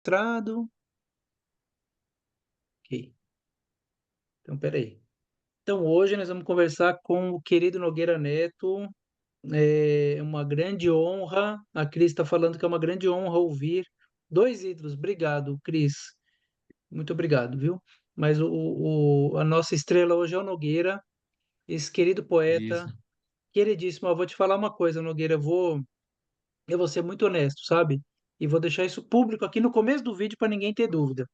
Trado. Ok. Então, peraí. Então, hoje nós vamos conversar com o querido Nogueira Neto. É uma grande honra. A Cris está falando que é uma grande honra ouvir dois ídolos. Obrigado, Cris. Muito obrigado, viu? Mas a nossa estrela hoje é o Nogueira, esse querido poeta, Isso. queridíssimo. Eu vou te falar uma coisa, Nogueira. Eu vou ser muito honesto, sabe? E vou deixar isso público aqui no começo do vídeo para ninguém ter dúvida.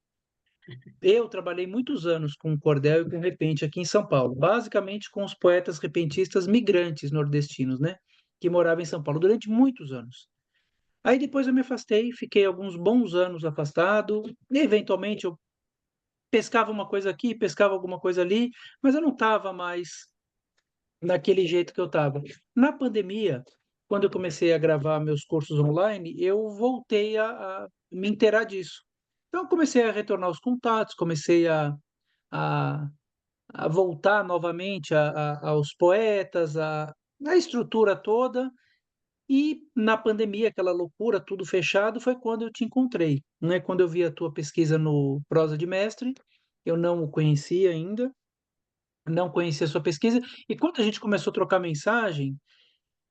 Eu trabalhei muitos anos com cordel e com repente aqui em São Paulo, basicamente com os poetas repentistas migrantes nordestinos, né? Que moravam em São Paulo durante muitos anos. Aí depois eu me afastei, fiquei alguns bons anos afastado, e eventualmente eu pescava uma coisa aqui, pescava alguma coisa ali, mas eu não estava mais daquele jeito que eu estava. Na pandemia, quando eu comecei a gravar meus cursos online, eu voltei a me inteirar disso. Então, eu comecei a retornar os contatos, comecei a, a voltar novamente aos poetas, a estrutura toda. E na pandemia, aquela loucura, tudo fechado, foi quando eu te encontrei, né? Quando eu vi a tua pesquisa no Prosa de Mestre, eu não o conhecia ainda, não conhecia a sua pesquisa, e quando a gente começou a trocar mensagem,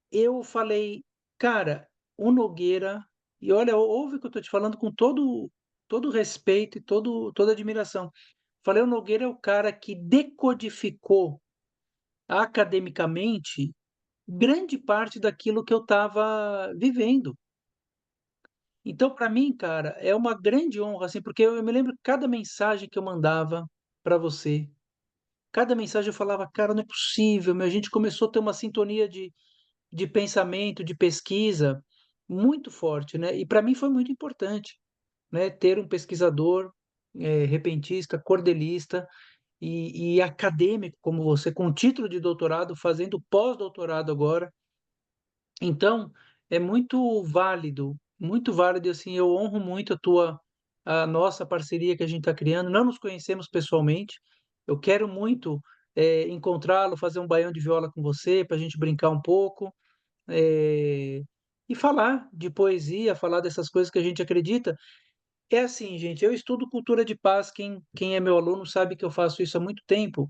eu falei, cara, o Nogueira, e olha, ouve o que eu estou te falando com todo respeito e toda admiração. Falei, o Nogueira é o cara que decodificou academicamente grande parte daquilo que eu estava vivendo. Então, para mim, cara, é uma grande honra, assim, porque eu me lembro cada mensagem que eu mandava para você, cada mensagem eu falava, cara, não é possível, meu, a gente começou a ter uma sintonia de pensamento, de pesquisa muito forte, né? E para mim foi muito importante, né? Ter um pesquisador repentista, cordelista e acadêmico como você, com título de doutorado, fazendo pós-doutorado agora. Então, é muito válido, assim, eu honro muito a nossa parceria que a gente está criando. Não nos conhecemos pessoalmente. Eu quero muito encontrá-lo, fazer um baião de viola com você, para a gente brincar um pouco eh, e falar de poesia, falar dessas coisas que a gente acredita. É assim, gente, eu estudo cultura de paz. Quem é meu aluno sabe que eu faço isso há muito tempo.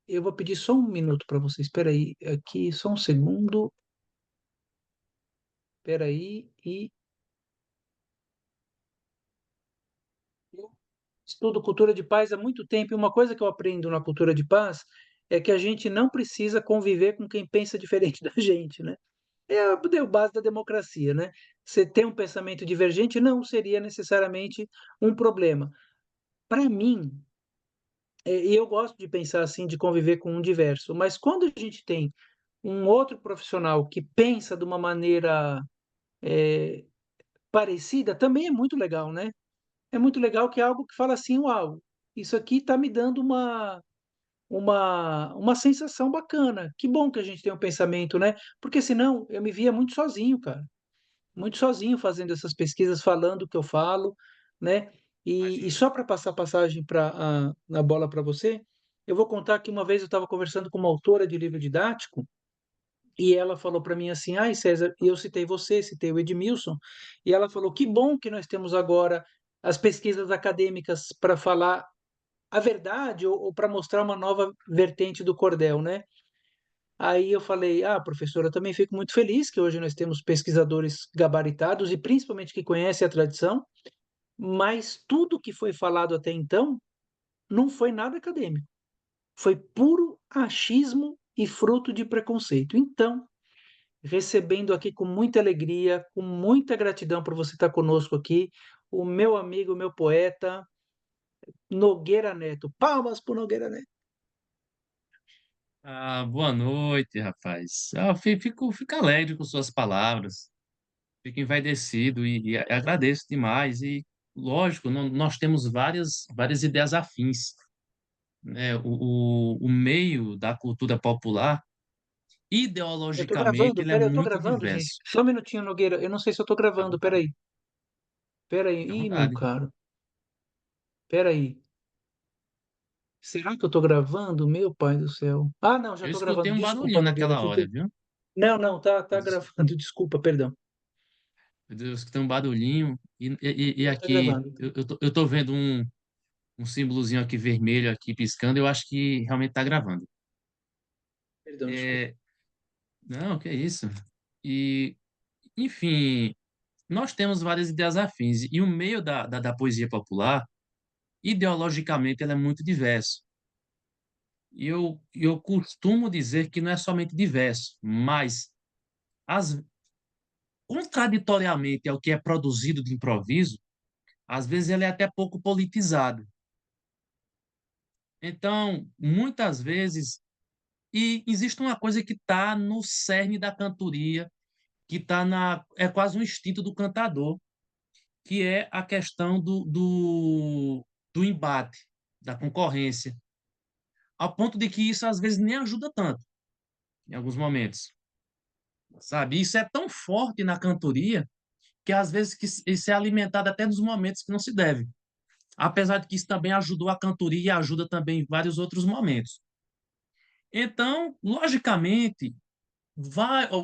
Eu vou pedir só um minuto para vocês. Espera aí, aqui, só um segundo. Espera aí. E eu estudo cultura de paz há muito tempo. E uma coisa que eu aprendo na cultura de paz é que a gente não precisa conviver com quem pensa diferente da gente, né? É o base da democracia, né? Você ter um pensamento divergente não seria necessariamente um problema. Para mim, e eu gosto de pensar assim, de conviver com um diverso, mas quando a gente tem um outro profissional que pensa de uma maneira parecida, também é muito legal, né? É muito legal que é algo que fala assim, uau, isso aqui está me dando uma sensação bacana. Que bom que a gente tem um pensamento, né? Porque senão eu me via muito sozinho, cara. Muito sozinho fazendo essas pesquisas, falando o que eu falo, né? E Imagino. só para passar a passagem na bola para você, eu vou contar que uma vez eu estava conversando com uma autora de livro didático e ela falou para mim assim, ai César, e eu citei você, citei o Edmilson, e ela falou, que bom que nós temos agora as pesquisas acadêmicas para falar a verdade ou para mostrar uma nova vertente do cordel, né? Aí eu falei, ah, professora, eu também fico muito feliz que hoje nós temos pesquisadores gabaritados e principalmente que conhecem a tradição, mas tudo que foi falado até então não foi nada acadêmico, foi puro achismo e fruto de preconceito. Então, recebendo aqui com muita alegria, com muita gratidão por você estar conosco aqui, o meu amigo, o meu poeta, Nogueira Neto. Palmas para Nogueira Neto. Ah, boa noite, rapaz. Fico alegre com suas palavras, fico envaidecido e agradeço demais. E, lógico, nós temos várias ideias afins, né? O meio da cultura popular, Eu tô ideologicamente, gravando, ele é peraí, eu tô muito gravando, gente. diverso. Só um minutinho, Nogueira. Eu não sei se eu tô À gravando, vontade, peraí. Peraí. à Ih, meu vontade. caro. Peraí. Será que eu tô gravando? Meu pai do céu. Ah, não, já Eu tô escutei gravando. um Desculpa, barulhinho Nogueira. naquela hora, viu? Não, não, tá Mas gravando. Desculpa, perdão. Meu Deus, que tem um barulhinho. E Pode estar aqui, gravando, então. eu tô vendo um símbolozinho aqui vermelho aqui piscando. Eu acho que realmente está gravando. Perdão, desculpa. É, não, que é isso. E, enfim, nós temos várias ideias afins. E o meio da poesia popular, ideologicamente, ela é muito diverso. E eu costumo dizer que não é somente diverso, mas, as, contraditoriamente ao que é produzido de improviso, às vezes ele é até pouco politizado. Então, muitas vezes, e existe uma coisa que está no cerne da cantoria, que é quase um instinto do cantador, que é a questão do embate, da concorrência, ao ponto de que isso às vezes nem ajuda tanto, em alguns momentos, sabe? Isso é tão forte na cantoria que às vezes isso é alimentado até nos momentos que não se deve. Apesar de que isso também ajudou a cantoria e ajuda também em vários outros momentos. Então, logicamente,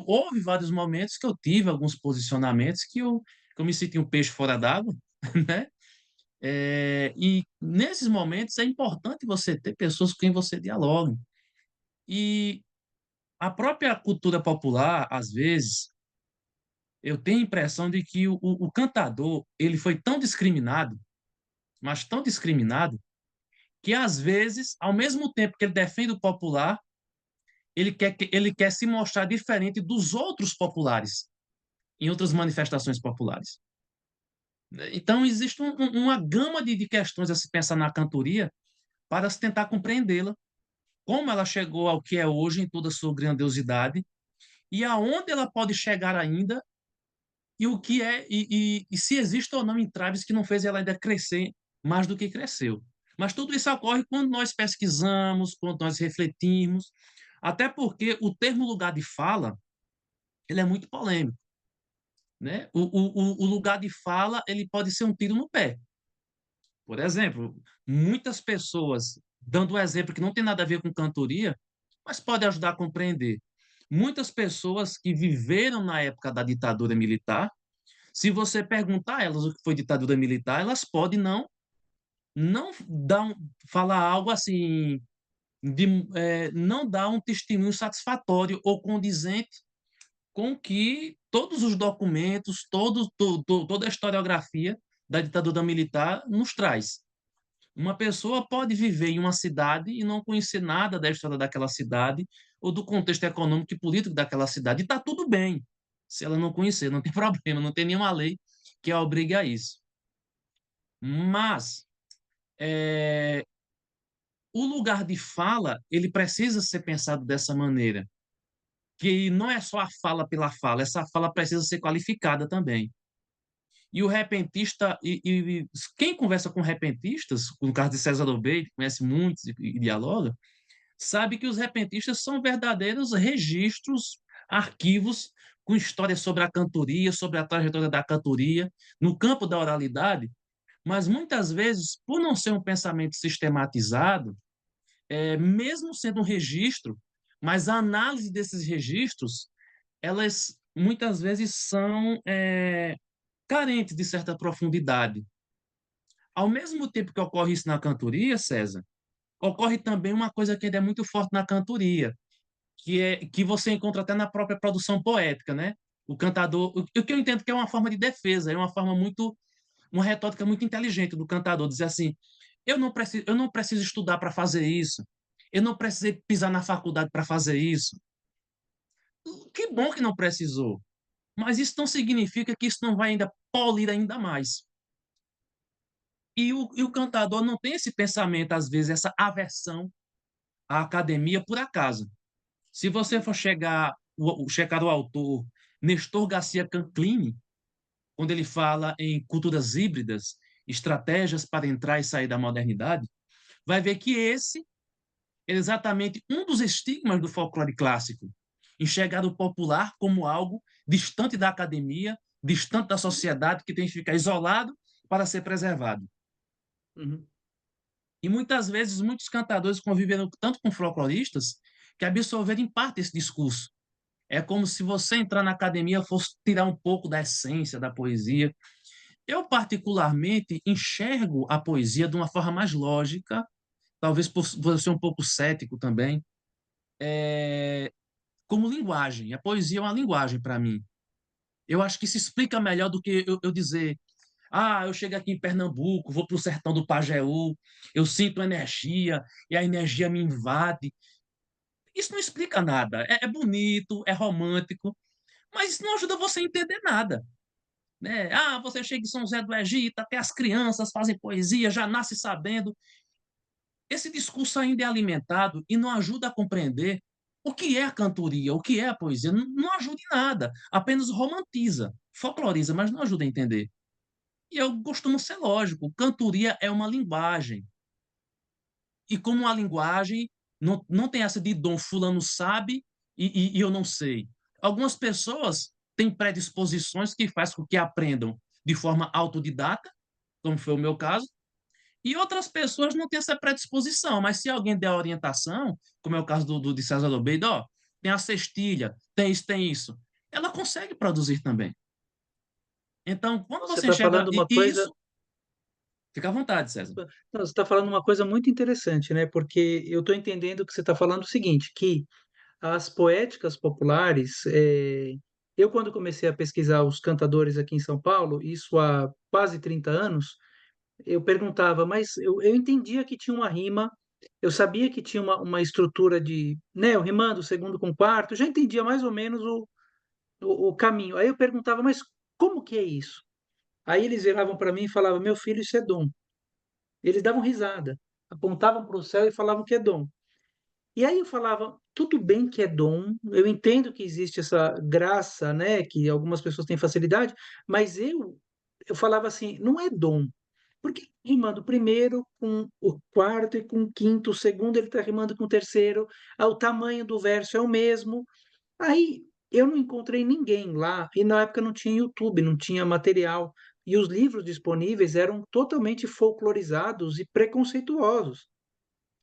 houve vários momentos que eu tive alguns posicionamentos que eu me senti um peixe fora d'água, né? E nesses momentos é importante você ter pessoas com quem você dialogue. E a própria cultura popular, às vezes, eu tenho a impressão de que o cantador ele foi tão discriminado, mas tão discriminado, que às vezes, ao mesmo tempo que ele defende o popular, ele quer se mostrar diferente dos outros populares, em outras manifestações populares. Então, existe uma gama de questões a se pensar na cantoria para se tentar compreendê-la, como ela chegou ao que é hoje em toda a sua grandiosidade e aonde ela pode chegar ainda e o que é e se existe ou não entraves que não fez ela ainda crescer mais do que cresceu. Mas tudo isso ocorre quando nós pesquisamos, quando nós refletimos, até porque o termo lugar de fala ele é muito polêmico, né? O lugar de fala ele pode ser um tiro no pé. Por exemplo, muitas pessoas, dando um exemplo que não tem nada a ver com cantoria, mas pode ajudar a compreender. Muitas pessoas que viveram na época da ditadura militar, se você perguntar a elas o que foi ditadura militar, elas podem não dar falar algo assim, não dar um testemunho satisfatório ou condizente com que todos os documentos, toda a historiografia da ditadura militar nos traz. Uma pessoa pode viver em uma cidade e não conhecer nada da história daquela cidade ou do contexto econômico e político daquela cidade. E está tudo bem se ela não conhecer, não tem problema, não tem nenhuma lei que a obrigue a isso. Mas é, o lugar de fala, ele precisa ser pensado dessa maneira, que não é só a fala pela fala, essa fala precisa ser qualificada também. E o repentista, quem conversa com repentistas, no caso de César Obeid, conhece muitos e dialoga, sabe que os repentistas são verdadeiros registros, arquivos com histórias sobre a cantoria, sobre a trajetória da cantoria, no campo da oralidade, mas muitas vezes, por não ser um pensamento sistematizado, mesmo sendo um registro, mas a análise desses registros, elas muitas vezes são carentes de certa profundidade. Ao mesmo tempo que ocorre isso na cantoria, César, ocorre também uma coisa que ainda é muito forte na cantoria, que é que você encontra até na própria produção poética, né? O cantador, o que eu entendo que é uma forma de defesa, é uma forma muito, uma retórica muito inteligente do cantador, dizer assim: eu não preciso estudar para fazer isso, eu não precisei pisar na faculdade para fazer isso. Que bom que não precisou, mas isso não significa que isso não vai ainda polir ainda mais. E o cantador não tem esse pensamento, às vezes, essa aversão à academia por acaso. Se você for checar o autor Nestor Garcia Canclini, quando ele fala em culturas híbridas, estratégias para entrar e sair da modernidade, vai ver que esse é exatamente um dos estigmas do folclore clássico, enxergar o popular como algo distante da academia, distante da sociedade, que tem que ficar isolado para ser preservado. Uhum. E muitas vezes muitos cantadores conviveram tanto com folcloristas que absorveram em parte esse discurso. É como se você entrar na academia fosse tirar um pouco da essência da poesia. Eu, particularmente, enxergo a poesia de uma forma mais lógica, talvez por ser um pouco cético também, como linguagem. A poesia é uma linguagem para mim. Eu acho que se explica melhor do que eu dizer, eu chego aqui em Pernambuco, vou para o sertão do Pajeú, eu sinto energia e a energia me invade. Isso não explica nada. É bonito, é romântico, mas isso não ajuda você a entender nada. Né? Você chega em São José do Egito, até as crianças fazem poesia, já nasce sabendo. Esse discurso ainda é alimentado e não ajuda a compreender o que é a cantoria, o que é a poesia. Não, não ajuda em nada, apenas romantiza, folcloriza, mas não ajuda a entender. E eu costumo ser lógico, cantoria é uma linguagem. E como uma linguagem, não tem essa de dom, fulano sabe e eu não sei. Algumas pessoas têm predisposições que faz com que aprendam de forma autodidata, como foi o meu caso, e outras pessoas não têm essa predisposição, mas se alguém der orientação, como é o caso de César Lobeira, tem a cestilha, tem isso, ela consegue produzir também. Então, quando Você você está enxerga falando uma coisa, isso, fica à vontade, César. não, você está falando uma coisa muito interessante, né? Porque eu estou entendendo que você está falando o seguinte, que as poéticas populares, eu quando comecei a pesquisar os cantadores aqui em São Paulo, isso há quase 30 anos, eu perguntava, mas eu entendia que tinha uma rima, eu sabia que tinha uma estrutura de, né, o rimando segundo com quarto, eu já entendia mais ou menos o caminho. Aí eu perguntava, mas como que é isso? Aí eles viravam para mim e falavam, meu filho, isso é dom. Eles davam risada, apontavam para o céu e falavam que é dom. E aí eu falava, tudo bem que é dom, eu entendo que existe essa graça, né, que algumas pessoas têm facilidade, mas eu falava assim, não é dom. Porque rimando o primeiro com o quarto e com o quinto, o segundo ele está rimando com o terceiro, o tamanho do verso é o mesmo. Aí eu não encontrei ninguém lá, e na época não tinha YouTube, não tinha material, e os livros disponíveis eram totalmente folclorizados e preconceituosos.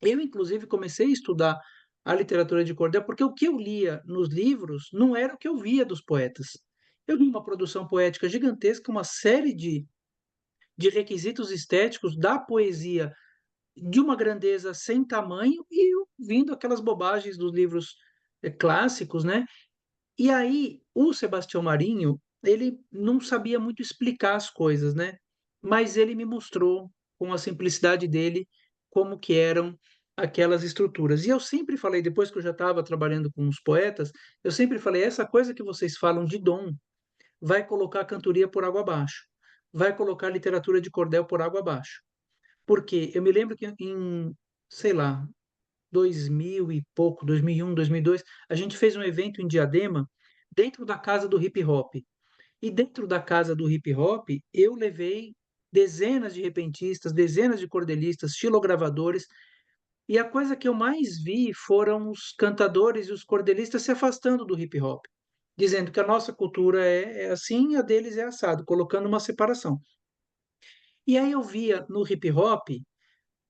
Eu, inclusive, comecei a estudar a literatura de cordel, porque o que eu lia nos livros não era o que eu via dos poetas. Eu li uma produção poética gigantesca, uma série de requisitos estéticos da poesia de uma grandeza sem tamanho, e eu vindo aquelas bobagens dos livros clássicos, né? E aí, o Sebastião Marinho, ele não sabia muito explicar as coisas, né? Mas ele me mostrou, com a simplicidade dele, como que eram aquelas estruturas. E eu sempre falei, depois que eu já estava trabalhando com os poetas, eu sempre falei, essa coisa que vocês falam de dom, vai colocar a cantoria por água abaixo, vai colocar a literatura de cordel por água abaixo. Porque eu me lembro que sei lá, 2000 e pouco, 2001, 2002, a gente fez um evento em Diadema, dentro da casa do hip hop. E dentro da casa do hip hop, eu levei dezenas de repentistas, dezenas de cordelistas, xilogravadores, e a coisa que eu mais vi foram os cantadores e os cordelistas se afastando do hip hop, dizendo que a nossa cultura é assim e a deles é assado, colocando uma separação. E aí eu via no hip hop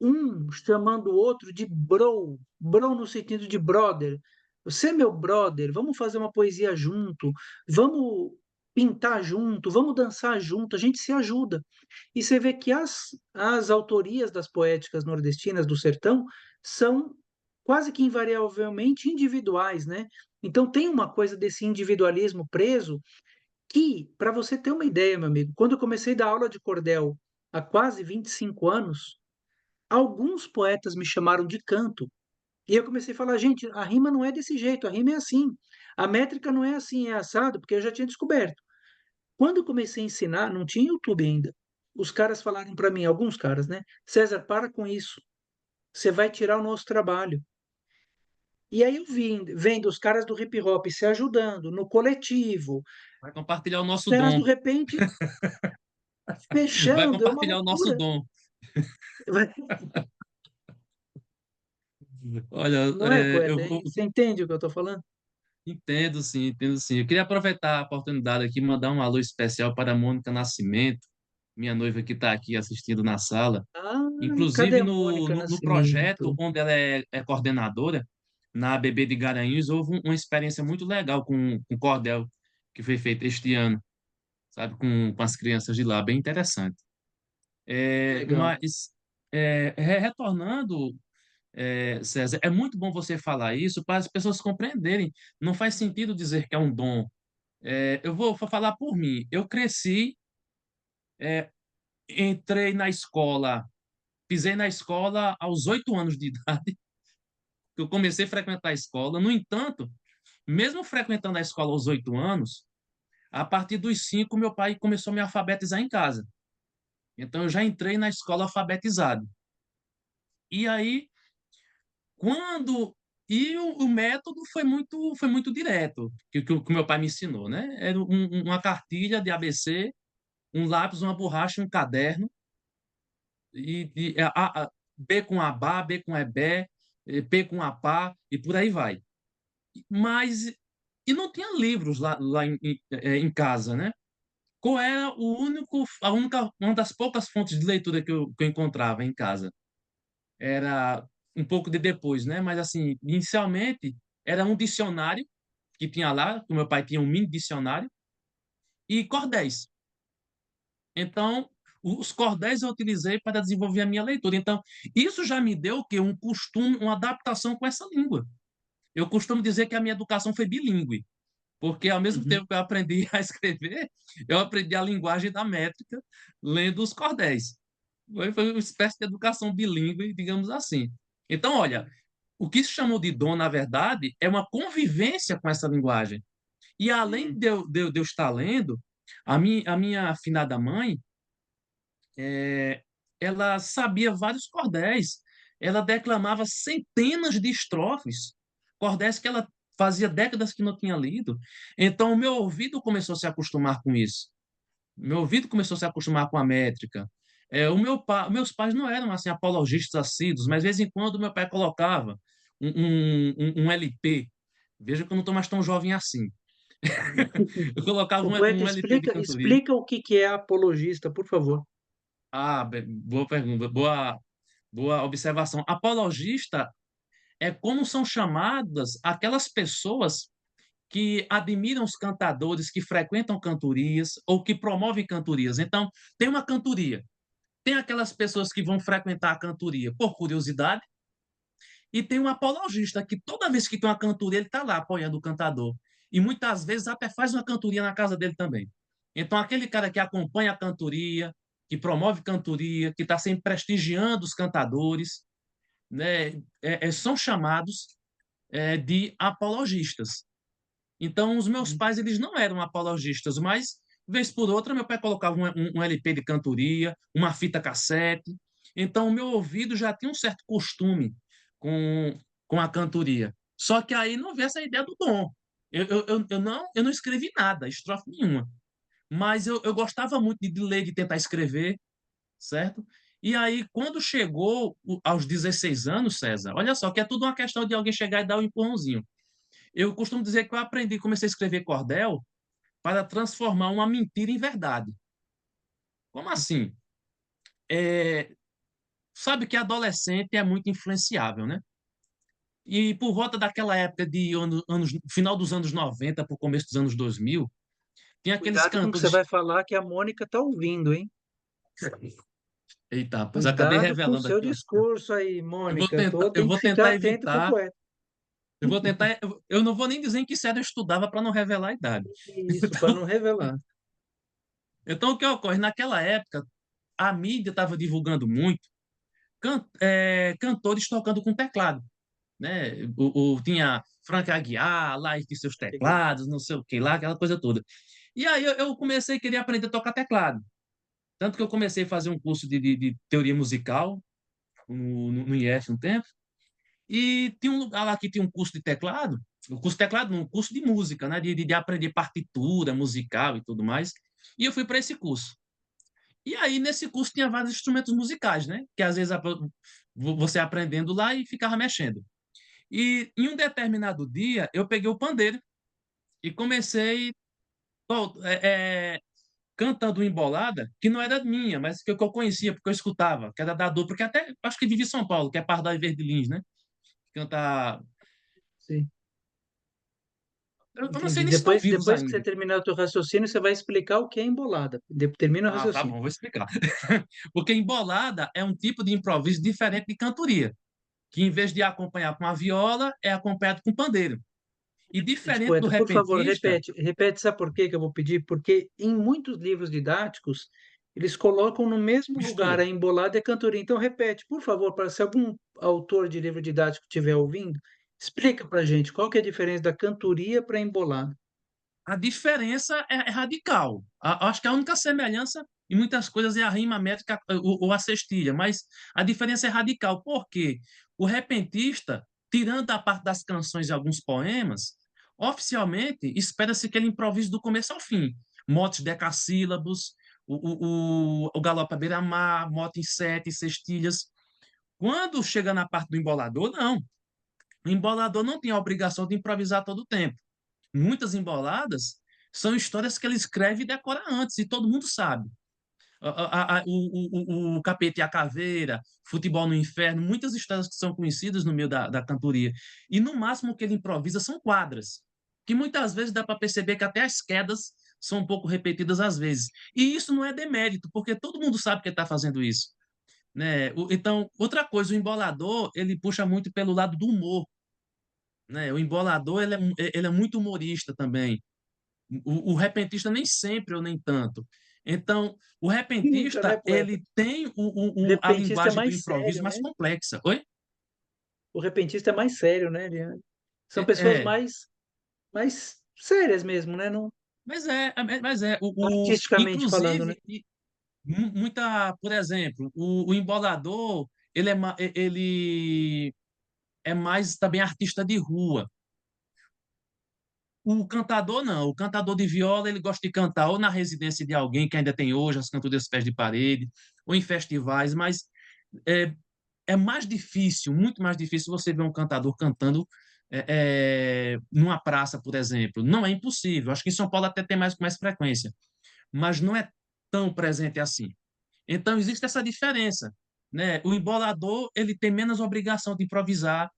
um chamando o outro de bro, bro no sentido de brother. Você é meu brother, vamos fazer uma poesia junto, vamos pintar junto, vamos dançar junto, a gente se ajuda. E você vê que as autorias das poéticas nordestinas do sertão são quase que invariavelmente individuais, né? Então tem uma coisa desse individualismo preso que, para você ter uma ideia, meu amigo, quando eu comecei a dar aula de cordel há quase 25 anos, alguns poetas me chamaram de canto. E eu comecei a falar, gente, a rima não é desse jeito, a rima é assim. A métrica não é assim, é assado, porque eu já tinha descoberto. Quando eu comecei a ensinar, não tinha YouTube ainda. Os caras falaram para mim, alguns caras, né? César, para com isso. Você vai tirar o nosso trabalho. E aí eu vendo os caras do hip hop se ajudando no coletivo, Vai compartilhar o os nosso caras dom. do repente Vai fechando, é uma compartilhar o nosso loucura. dom. Olha, Não é, poeta? Você entende o que eu estou falando? entendo sim, entendo sim. Eu queria aproveitar a oportunidade aqui e mandar um alô especial para a Mônica Nascimento, minha noiva que está aqui assistindo na sala. Ah, cadê Inclusive a Mônica no projeto Nascimento? onde ela é coordenadora, na ABB de Garanhuns, houve uma experiência muito legal com cordel que foi feito este ano, sabe, com as crianças de lá, bem interessante. Legal. Mas, retornando, César, é muito bom você falar isso para as pessoas compreenderem. Não faz sentido dizer que é um dom. Eu vou falar por mim. Eu cresci, é, entrei na escola, pisei na escola aos 8 anos de idade, que eu comecei a frequentar a escola. No entanto, mesmo frequentando a escola aos 8 anos, a partir dos 5, meu pai começou a me alfabetizar em casa. Então, eu já entrei na escola alfabetizado. E aí, quando. E o método foi muito direto, que o meu pai me ensinou, né? Era uma cartilha de ABC, um lápis, uma borracha, um caderno, B com Abá, B com Ebé, P com Apá, e por aí vai. Mas. E não tinha livros lá em casa, né? Qual era uma das poucas fontes de leitura que eu encontrava em casa? Era um pouco de depois, né? Mas assim, inicialmente era um dicionário que tinha lá, que o meu pai tinha um mini dicionário, e cordéis. Então, os cordéis eu utilizei para desenvolver a minha leitura. Então, isso já me deu o quê? Um costume, uma adaptação com essa língua. Eu costumo dizer que a minha educação foi bilíngue, porque ao mesmo Uhum. tempo que eu aprendi a escrever, eu aprendi a linguagem da métrica lendo os cordéis. Foi uma espécie de educação bilíngue, digamos assim. Então, olha, o que se chamou de dom, na verdade, é uma convivência com essa linguagem. E além Hum. de eu estar lendo, a minha afinada mãe, é, ela sabia vários cordéis. Ela declamava centenas de estrofes, cordéis que ela fazia décadas que não tinha lido. Então, o meu ouvido começou a se acostumar com isso. Meu ouvido começou a se acostumar com a métrica. Meus pais não eram assim apologistas assíduos, mas de vez em quando meu pai colocava um LP. Veja que eu não estou mais tão jovem assim. Eu colocava O um, poeta um LP de explica, cantoria. explica o que que é apologista, por favor. Boa pergunta, boa observação. Apologista é como são chamadas aquelas pessoas que admiram os cantadores, que frequentam cantorias ou que promovem cantorias. Então, tem uma cantoria. Tem aquelas pessoas que vão frequentar a cantoria por curiosidade, e tem um apologista que toda vez que tem uma cantoria, ele está lá apoiando o cantador. E muitas vezes até faz uma cantoria na casa dele também. Então, aquele cara que acompanha a cantoria, que promove cantoria, que está sempre prestigiando os cantadores, né, são chamados de apologistas. Então, os meus Uhum. pais, eles não eram apologistas, mas, vez por outra, meu pai colocava um LP de cantoria, uma fita cassete. Então, o meu ouvido já tinha um certo costume com, com a cantoria. Só que aí não veio essa ideia do dom. Eu não escrevi nada, estrofe nenhuma. Mas eu gostava muito de ler, de tentar escrever, certo? E aí, quando chegou aos 16 anos, César, olha só, que é tudo uma questão de alguém chegar e dar um empurrãozinho. Eu costumo dizer que eu aprendi, comecei a escrever cordel para transformar uma mentira em verdade. Como assim? É, sabe que adolescente é muito influenciável, né? E por volta daquela época de final dos anos 90 para o começo dos anos 2000, tinha aqueles Cuidado com o que você cantores. vai falar, que a Mônica tá ouvindo, hein? Eita, rapaz, acabei Cuidado com o revelando seu aqui umas coisas. discurso aí, Eu vou Mônica. tentar, eu Tem que vou ficar tentar atento com o evitar. poeta. Eu não vou nem dizer em que série eu estudava para não revelar a idade. Isso, para não revelar. Então, o que ocorre? Naquela época, a mídia estava divulgando muito cantores tocando com teclado, né? Tinha Frank Aguiar lá e tinha seus teclados, não sei o que lá, aquela coisa toda. E aí eu comecei a querer aprender a tocar teclado. Tanto que eu comecei a fazer um curso de teoria musical no IF um tempo, e tinha um lugar lá que tinha um curso de teclado, um curso de teclado, não, um curso de música, né? De aprender partitura musical e tudo mais. E eu fui para esse curso. E aí, nesse curso, tinha vários instrumentos musicais, né? Que às vezes você aprendendo lá e ficava mexendo. E em um determinado dia, eu peguei o pandeiro e comecei cantando uma embolada que não era minha, mas que eu conhecia, porque eu escutava, que era da dupla, porque até acho que vive em São Paulo, que é Pardal e Verde Lins, né? Canta. sim. Eu não sei Entendi. nem se estão vivos Depois que você ainda. terminar o teu raciocínio, você vai explicar o que é embolada. Termina o Ah, tá raciocínio. bom, vou explicar. Porque embolada é um tipo de improviso diferente de cantoria, que em vez de acompanhar com a viola, é acompanhado com pandeiro. E Repete, diferente do poeta, por favor, repentista, repete. Repete, sabe por quê que eu vou pedir? Porque em muitos livros didáticos, eles colocam no mesmo lugar mistura. a embolada e a cantoria. Então, repete, por favor, para se algum autor de livro didático estiver ouvindo, explica para gente qual que é a diferença da cantoria para a embolada. A diferença é radical. Acho que a única semelhança em muitas coisas é a rima métrica ou a cestilha, mas a diferença é radical. Por quê? O repentista, tirando a parte das canções e alguns poemas, oficialmente espera-se que ele improvise do começo ao fim. Motes decassílabos, o galope à beira-mar, mote em sete, cestilhas. Quando chega na parte do embolador, não. O embolador não tem a obrigação de improvisar todo o tempo. Muitas emboladas são histórias que ele escreve e decora antes, e todo mundo sabe. O Capeta e a Caveira, Futebol no Inferno, muitas histórias que são conhecidas no meio da cantoria. E no máximo que ele improvisa são quadras, que muitas vezes dá para perceber que até as quedas são um pouco repetidas às vezes. E isso não é demérito, porque todo mundo sabe que ele está fazendo isso. Né? Então, outra coisa, o embolador, ele puxa muito pelo lado do humor. Né? O embolador, ele é muito humorista também. O repentista nem sempre ou nem tanto. Então, o Cínica, né, repentista, poeta? ele tem O a repentista é linguagem do mais improviso sério, mais né? complexa. Oi? O repentista é mais sério, né? São É, pessoas é, mais sérias mesmo, né? Não, mas artisticamente falando, né? inclusive, muita, por exemplo, o embolador, ele é mais também artista de rua. O cantador não, o cantador de viola ele gosta de cantar ou na residência de alguém que ainda tem hoje as cantorias pés de parede, ou em festivais, mas é, é mais difícil, muito mais difícil você ver um cantador cantando numa praça, por exemplo. Não é impossível. Acho que em São Paulo até tem mais frequência, mas não é tão presente assim. Então existe essa diferença, né? O embolador ele tem menos obrigação de improvisar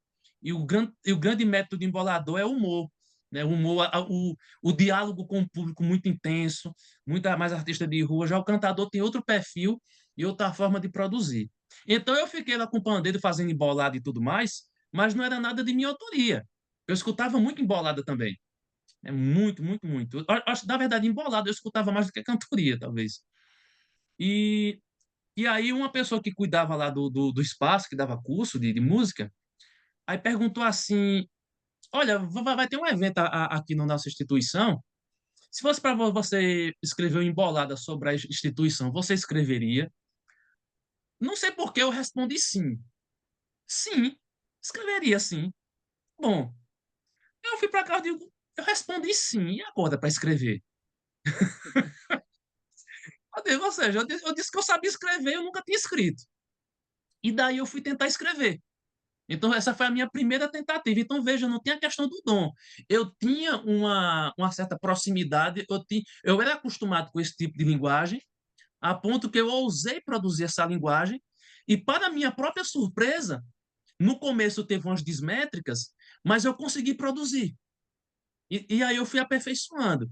e o grande método de embolador é o humor, né? O humor, o diálogo com o público muito intenso, muita mais artista de rua. Já o cantador tem outro perfil e outra forma de produzir. Então eu fiquei lá com o pandeiro fazendo embolada e tudo mais, mas não era nada de minha autoria. Eu escutava muito embolada também. É muito, muito, muito. Acho, na verdade, embolada eu escutava mais do que cantoria, talvez. E aí uma pessoa que cuidava lá do espaço, que dava curso de música, aí perguntou assim, olha, vai ter um evento aqui na nossa instituição, se fosse para você escrever uma embolada sobre a instituição, você escreveria? Não sei por que eu respondi sim. Sim, escreveria sim. Bom, eu fui para casa e digo, eu respondi sim, e agora para escrever? Ou seja, eu disse que eu sabia escrever, eu nunca tinha escrito. E daí eu fui tentar escrever. Então, essa foi a minha primeira tentativa. Então, veja, não tem a questão do dom. Eu tinha uma certa proximidade, eu era acostumado com esse tipo de linguagem, a ponto que eu ousei produzir essa linguagem, e, para minha própria surpresa, no começo teve umas desmétricas, mas eu consegui produzir. E aí eu fui aperfeiçoando.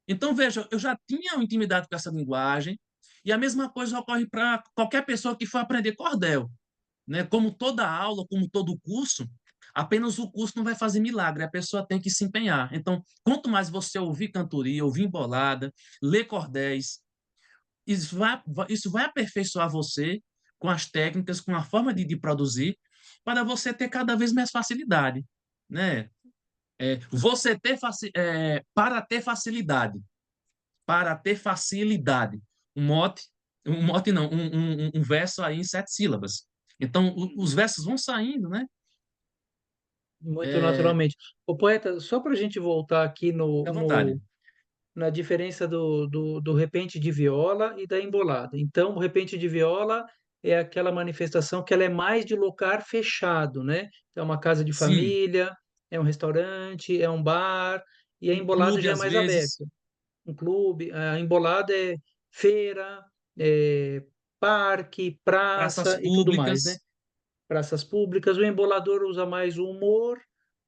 Então, veja, eu já tinha uma intimidade com essa linguagem, e a mesma coisa ocorre para qualquer pessoa que for aprender cordel, né? Como toda aula, como todo curso, apenas o curso não vai fazer milagre, a pessoa tem que se empenhar. Então, quanto mais você ouvir cantoria, ouvir embolada, ler cordéis, isso vai aperfeiçoar você com as técnicas, com a forma de produzir, para você ter cada vez mais facilidade, né? Para ter facilidade, um mote não, um verso aí em sete sílabas. Então, os versos vão saindo, né? Muito É, naturalmente. O poeta, só para a gente voltar aqui à vontade. na diferença do repente de viola e da embolada. Então, o repente de viola é aquela manifestação que ela é mais de lugar fechado, né? É uma casa de Sim, família, é um restaurante, é um bar, e a um embolada clube já é às mais vezes, aberta. Um clube, a embolada é feira, é parque, praças praça e tudo mais, né? públicas. Praças públicas. O embolador usa mais o humor,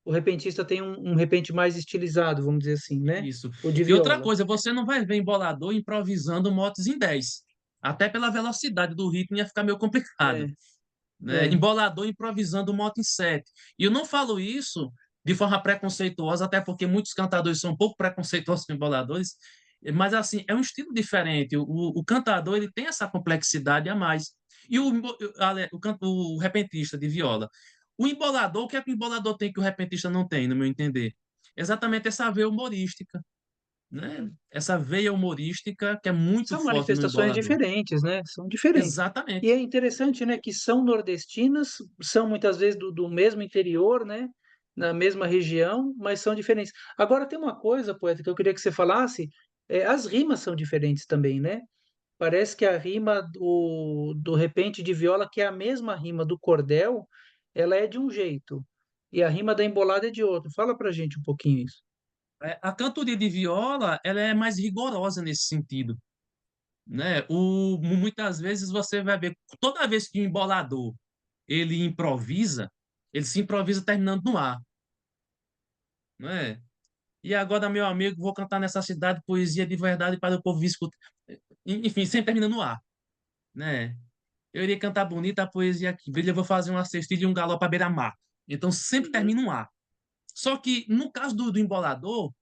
O repentista tem um repente mais estilizado, vamos dizer assim, né? Isso. O de E outra viola. coisa, você não vai ver embolador improvisando motos em 10. Até pela velocidade do ritmo ia ficar meio complicado, É, né? é. Embolador improvisando moto em 7. E eu não falo isso de forma preconceituosa, até porque muitos cantadores são um pouco preconceituosos com emboladores, mas assim, é um estilo diferente. O cantador ele tem essa complexidade a mais. E o repentista de viola. O embolador, o que é que o embolador tem que o repentista não tem, no meu entender? Exatamente essa veia humorística, né? Essa veia humorística que é muito São forte no manifestações embolador. diferentes, né? São diferentes. E Exatamente. é interessante, né, que são nordestinas, são muitas vezes do mesmo interior, né? Na mesma região, mas são diferentes. Agora tem uma coisa, poeta, que eu queria que você falasse, as rimas são diferentes também, né? Parece que a rima do repente de viola, que é a mesma rima do cordel, ela é de um jeito, e a rima da embolada é de outro. Fala pra gente um pouquinho isso. A cantoria de viola, ela é mais rigorosa nesse sentido, né? Muitas vezes você vai ver, toda vez que o embolador ele improvisa, ele se improvisa terminando no ar, né? E agora, meu amigo, vou cantar nessa cidade poesia de verdade para o povo escutar. Enfim, sempre termina no ar, né? Eu iria cantar bonita a poesia aqui, brilha, eu vou fazer uma cestilha e um galope à beira-mar. Então, sempre Uhum, termina um A. Só que, no caso do embolador,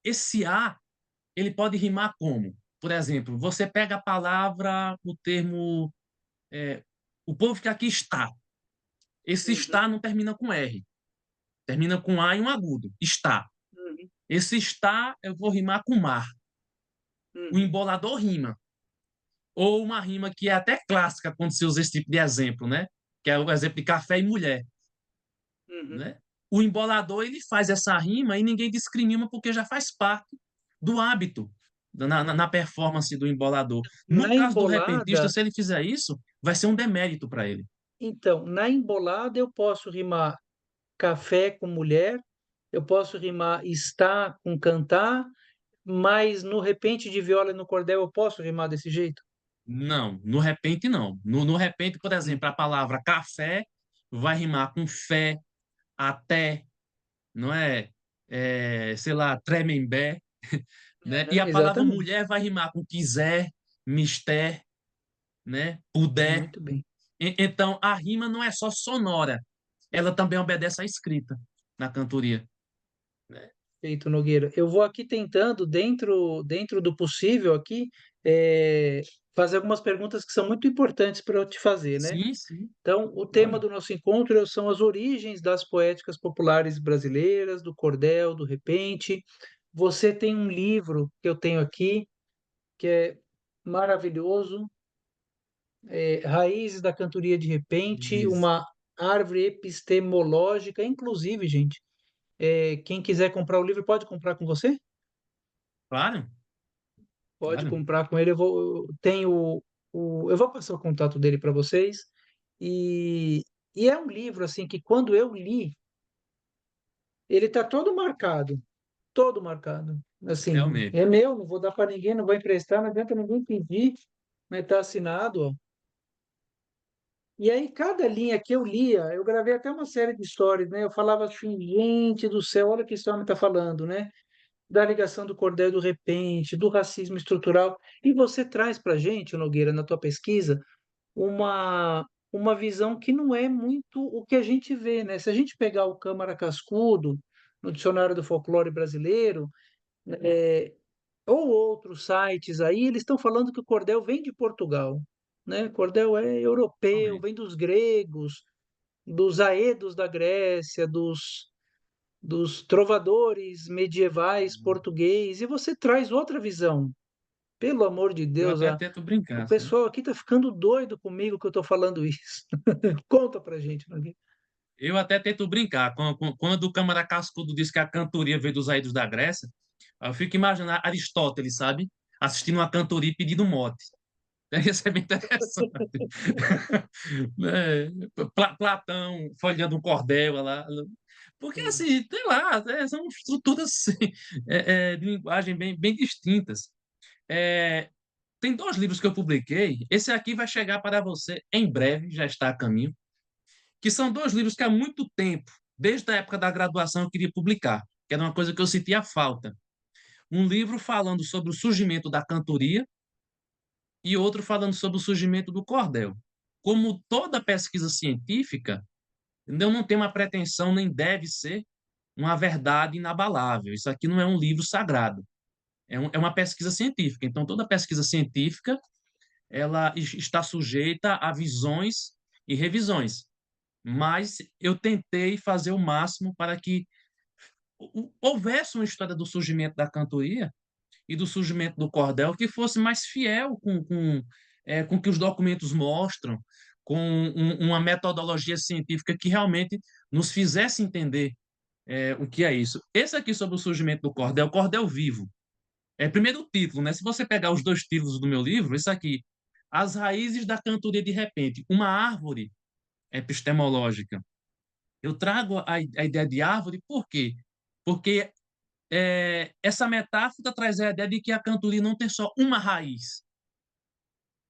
esse A, ele pode rimar como? Por exemplo, você pega a palavra, o termo, é, o povo que aqui está. Esse uhum, está não termina com R, termina com A e um agudo. Está. uhum, Esse está, eu vou rimar com mar. O uhum, embolador rima. Ou uma rima que é até clássica quando se usa esse tipo de exemplo, né? Que é o exemplo de café e mulher, uhum. né? O embolador ele faz essa rima e ninguém discrimina porque já faz parte do hábito na performance do embolador. No Na caso do repentista, embolada, se ele fizer isso, vai ser um demérito para ele. então, na embolada eu posso rimar café com mulher, eu posso rimar estar com cantar, mas no repente de viola e no cordel eu posso rimar desse jeito? Não, no repente não. No repente, por Hum. exemplo, a palavra café vai rimar com fé, até, não é? Sei lá, tremembé, né? E Aham, a palavra exatamente. mulher vai rimar com quiser, mister, né? Puder. Muito bem. Então, a rima não é só sonora, ela também obedece à escrita na cantoria, né? Feito, Nogueira. Eu vou aqui tentando, dentro do possível aqui, é, fazer algumas perguntas que são muito importantes para eu te fazer, né? Sim, sim, Então, o tema claro. do nosso encontro são as origens das poéticas populares brasileiras, do cordel, do repente. Você tem um livro que eu tenho aqui, que é maravilhoso, Raízes da Cantoria de Repente, Isso. uma árvore epistemológica. Inclusive, gente, quem quiser comprar o livro, pode comprar com você? Claro, Pode claro. comprar com ele. Eu vou passar o contato dele para vocês. E, e é um livro assim que quando eu li, ele está todo marcado. Assim, Realmente. é meu, não vou dar para ninguém, não vou emprestar, não adianta ninguém pedir, mas está assinado, ó. E aí, cada linha que eu lia, eu gravei até uma série de stories, né? Eu falava assim, gente do céu, olha o que esse homem está falando, né? Da ligação do cordel e do repente, do racismo estrutural. E você traz para a gente, Nogueira, na tua pesquisa, uma visão que não é muito o que a gente vê, né? Se a gente pegar o Câmara Cascudo, no Dicionário do Folclore Brasileiro, é, ou outros sites aí, eles estão falando que o cordel vem de Portugal, né? Cordel é europeu, Realmente. vem dos gregos, dos aedos da Grécia, dos trovadores medievais português, e você traz outra visão. Pelo amor de Eu Deus, até tento o brincar, sabe? pessoal aqui tá ficando doido comigo que eu tô falando isso. Conta pra gente, Nogueira. Eu até tento brincar. Quando o Câmara Cascudo diz que a cantoria veio dos aídos da Grécia, eu fico imaginando Aristóteles, sabe? Assistindo uma cantoria e pedindo mote. Isso é bem interessante. Né? Platão folheando um cordel lá. Porque, Sim. assim, sei lá, são estruturas assim, de linguagem bem distintas. É, tem dois livros que eu publiquei. Esse aqui vai chegar para você em breve, já está a caminho. Que são dois livros que há muito tempo Desde a época da graduação eu queria publicar, que era uma coisa que eu sentia falta. Um livro falando sobre o surgimento da cantoria e outro falando sobre o surgimento do cordel. Como toda pesquisa científica, eu não tenho uma pretensão, nem deve ser uma verdade inabalável. Isso aqui não é um livro sagrado, é uma pesquisa científica. Então, toda pesquisa científica ela está sujeita a visões e revisões. Mas eu tentei fazer o máximo para que houvesse uma história do surgimento da cantoria e do surgimento do cordel que fosse mais fiel com o que os documentos mostram, com uma metodologia científica que realmente nos fizesse entender o que é isso. Esse aqui sobre o surgimento do cordel vivo. Primeiro o título, né? Se você pegar os dois títulos do meu livro, isso aqui, As Raízes da Cantoria de Repente, uma árvore epistemológica. Eu trago a ideia de árvore, por quê? Porque essa metáfora traz a ideia de que a cantoria não tem só uma raiz,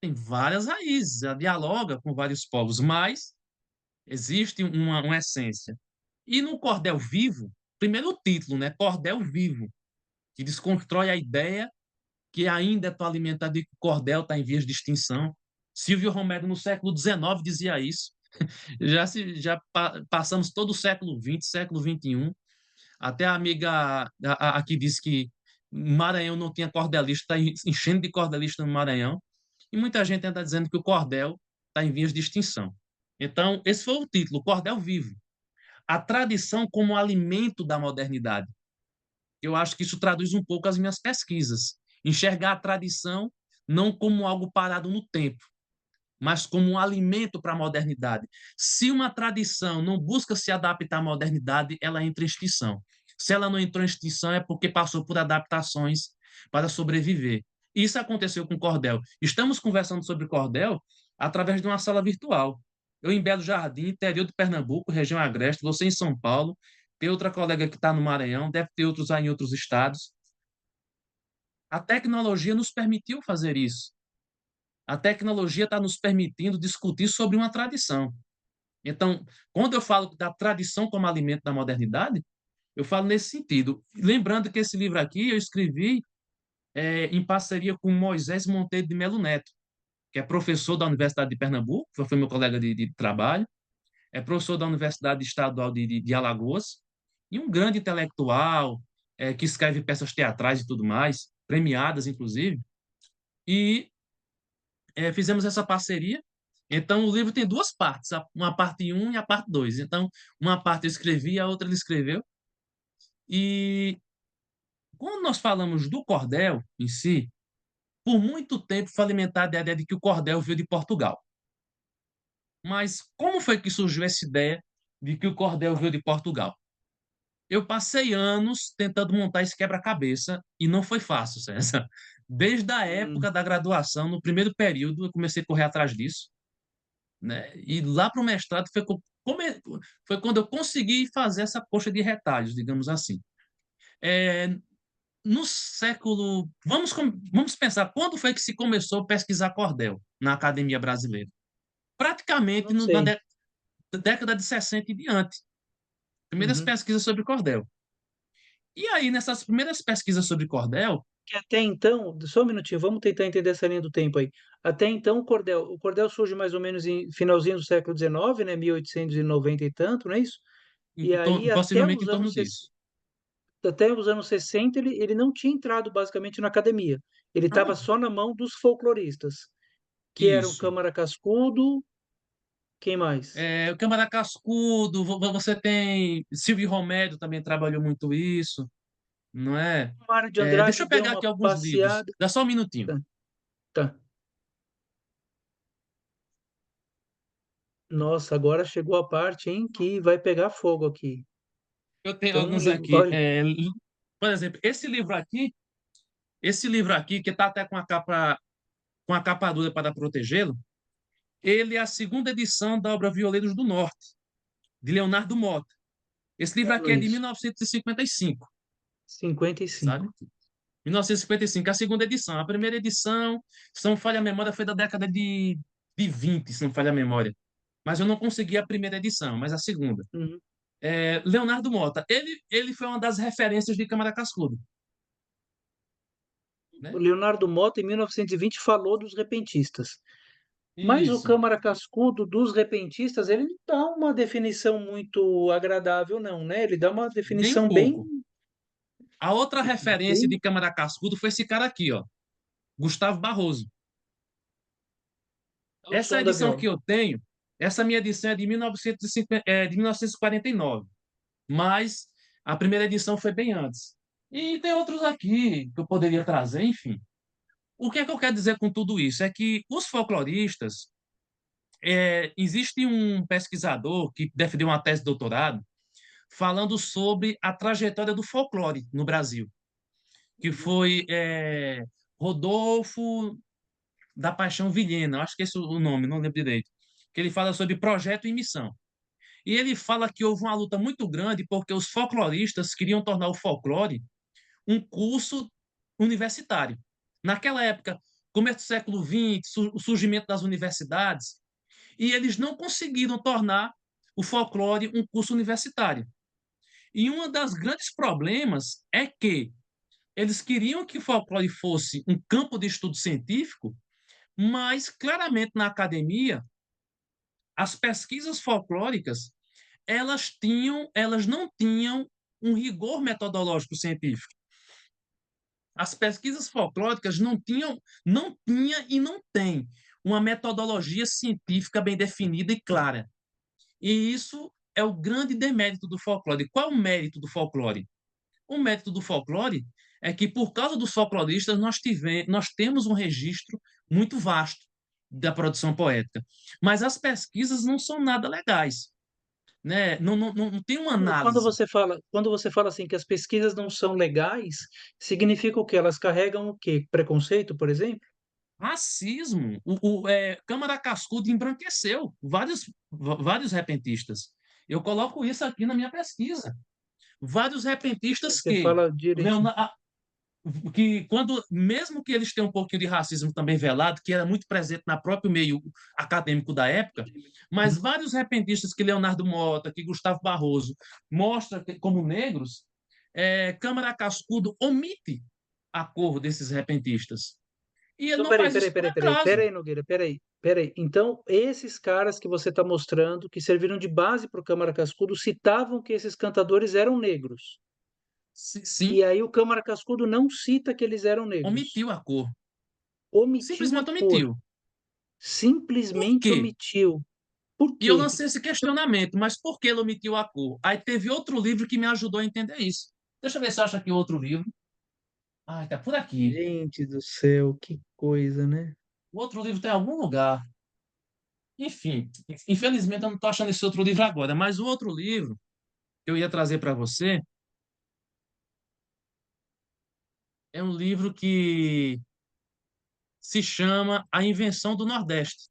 tem várias raízes, ela dialoga com vários povos, mas existe uma essência. E no cordel vivo, primeiro o título, né? Cordel vivo, que desconstrói a ideia que ainda é tão alimentado de que o cordel está em vias de extinção. Silvio Romero, no século XIX, dizia isso. Já passamos todo o século XX, século XXI. Até a amiga aqui disse que Maranhão não tinha cordelista, está enchendo de cordelista no Maranhão. E muita gente ainda dizendo que o cordel está em vias de extinção. Então, esse foi o título, Cordel Vivo. A tradição como alimento da modernidade. Eu acho que isso traduz um pouco as minhas pesquisas. Enxergar a tradição não como algo parado no tempo, mas como um alimento para a modernidade. Se uma tradição não busca se adaptar à modernidade, ela entra em extinção. Se ela não entrou em extinção, é porque passou por adaptações para sobreviver. Isso aconteceu com Cordel. Estamos conversando sobre Cordel através de uma sala virtual. Eu em Belo Jardim, interior de Pernambuco, região agreste, você em São Paulo, tem outra colega que está no Maranhão, deve ter outros aí em outros estados. A tecnologia nos permitiu fazer isso. A tecnologia está nos permitindo discutir sobre uma tradição. Então, quando eu falo da tradição como alimento da modernidade, eu falo nesse sentido. Lembrando que esse livro aqui eu escrevi em parceria com Moisés Monteiro de Melo Neto, que é professor da Universidade de Pernambuco, foi meu colega de trabalho, é professor da Universidade Estadual de Alagoas, e um grande intelectual que escreve peças teatrais e tudo mais, premiadas, inclusive. E fizemos essa parceria. Então, o livro tem duas partes, uma parte um e a parte 2. Então, uma parte eu escrevi, a outra ele escreveu. E quando nós falamos do cordel em si, por muito tempo foi alimentada a ideia de que o cordel veio de Portugal. Mas como foi que surgiu essa ideia de que o cordel veio de Portugal? Eu passei anos tentando montar esse quebra-cabeça e não foi fácil, César. Desde a Hum, época da graduação, no primeiro período, eu comecei a correr atrás disso, né? E lá para o mestrado foi quando eu consegui fazer essa coxa de retalhos, digamos assim. É, no século. Vamos pensar, quando foi que se começou a pesquisar cordel na Academia Brasileira? Praticamente não sei. década de 60 e diante. Primeiras Uhum. pesquisas sobre cordel. E aí, nessas primeiras pesquisas sobre cordel, Que até então, só um minutinho, vamos tentar entender essa linha do tempo aí. Até então, o cordel surge mais ou menos em finalzinho do século XIX, né, 1890 e tanto, não é isso? E aí, possivelmente em torno disso. até os anos 60, ele não tinha entrado basicamente na academia. Ele estava Não, só na mão dos folcloristas, que eram isso. Câmara Cascudo, quem mais? O Câmara Cascudo, você tem. Silvio Romero também trabalhou muito isso, não é? O Mário de Deixa Andrade eu deu pegar uma aqui alguns livros. passeada. Dá só um minutinho. Tá, tá. Nossa, agora chegou a parte, hein, que vai pegar fogo aqui. Eu tenho Então, alguns aqui. olha, Por exemplo, esse livro aqui, que está até com a capa dura para protegê-lo, ele é a segunda edição da obra Violeiros do Norte, de Leonardo Mota. Esse livro aqui é de Luiz, 1955, 55. sabe? 1955, a segunda edição. A primeira edição, se não falha a memória, foi da década de 20, se não falha a memória. Mas eu não consegui a primeira edição, mas a segunda. Leonardo Mota, ele foi uma das referências de Câmara Cascudo, O né? Leonardo Mota, em 1920, falou dos repentistas. Mas o Isso, Câmara Cascudo dos repentistas, ele não dá uma definição muito agradável, não, né? Ele dá uma nem um definição bem, pouco. A outra referência bem de Câmara Cascudo foi esse cara aqui, ó, Gustavo Barroso. ao Essa som da edição viola. que eu tenho, essa minha edição é de 1949, mas a primeira edição foi bem antes. E tem outros aqui que eu poderia trazer, enfim. O que é que eu quero dizer com tudo isso? É que os folcloristas, existe um pesquisador que defendeu uma tese de doutorado falando sobre a trajetória do folclore no Brasil, que foi Rodolfo da Paixão Vilhena, acho que esse é o nome, não lembro direito, que ele fala sobre projeto e missão. E ele fala que houve uma luta muito grande porque os folcloristas queriam tornar o folclore um curso universitário. Naquela época, começo do século XX, o surgimento das universidades, e eles não conseguiram tornar o folclore um curso universitário. E um dos grandes problemas é que eles queriam que o folclore fosse um campo de estudo científico, mas claramente na academia, as pesquisas folclóricas, elas não tinham um rigor metodológico científico. As pesquisas folclóricas não tinha e não tem uma metodologia científica bem definida e clara. E isso é o grande demérito do folclore. Qual é o mérito do folclore? O mérito do folclore é que, por causa dos folcloristas, nós temos um registro muito vasto da produção poética. Mas as pesquisas não são nada legais, né? Não tem uma análise. Quando você fala assim que as pesquisas não são legais, significa o quê? Elas carregam o quê? Preconceito, por exemplo? Racismo. Câmara Cascudo embranqueceu vários repentistas. Eu coloco isso aqui na minha pesquisa. Vários repentistas Você fala direitinho. que quando mesmo que eles tenham um pouquinho de racismo também velado, que era muito presente na próprio meio acadêmico da época, mas Uhum. vários repentistas que Leonardo Mota, que Gustavo Barroso mostra como negros, Câmara Cascudo omite a cor desses repentistas. E ele Então, não faz isso por acaso. peraí, Nogueira, peraí. Então, esses caras que você está mostrando, que serviram de base para o Câmara Cascudo, citavam que esses cantadores eram negros. Sim, E aí o Câmara Cascudo não cita que eles eram negros. omitiu a cor. Omitiu a Simplesmente cor. omitiu. Por Simplesmente quê? omitiu. Por E eu quê? lancei esse questionamento, mas por que ele omitiu a cor? Aí teve outro livro que me ajudou a entender isso. Deixa eu ver se eu acho aqui outro livro. Ah, tá por aqui. Gente do céu, que coisa, né? O outro livro tem em algum lugar. Enfim, infelizmente eu não estou achando esse outro livro agora, mas o outro livro que eu ia trazer para você é um livro que se chama A Invenção do Nordeste.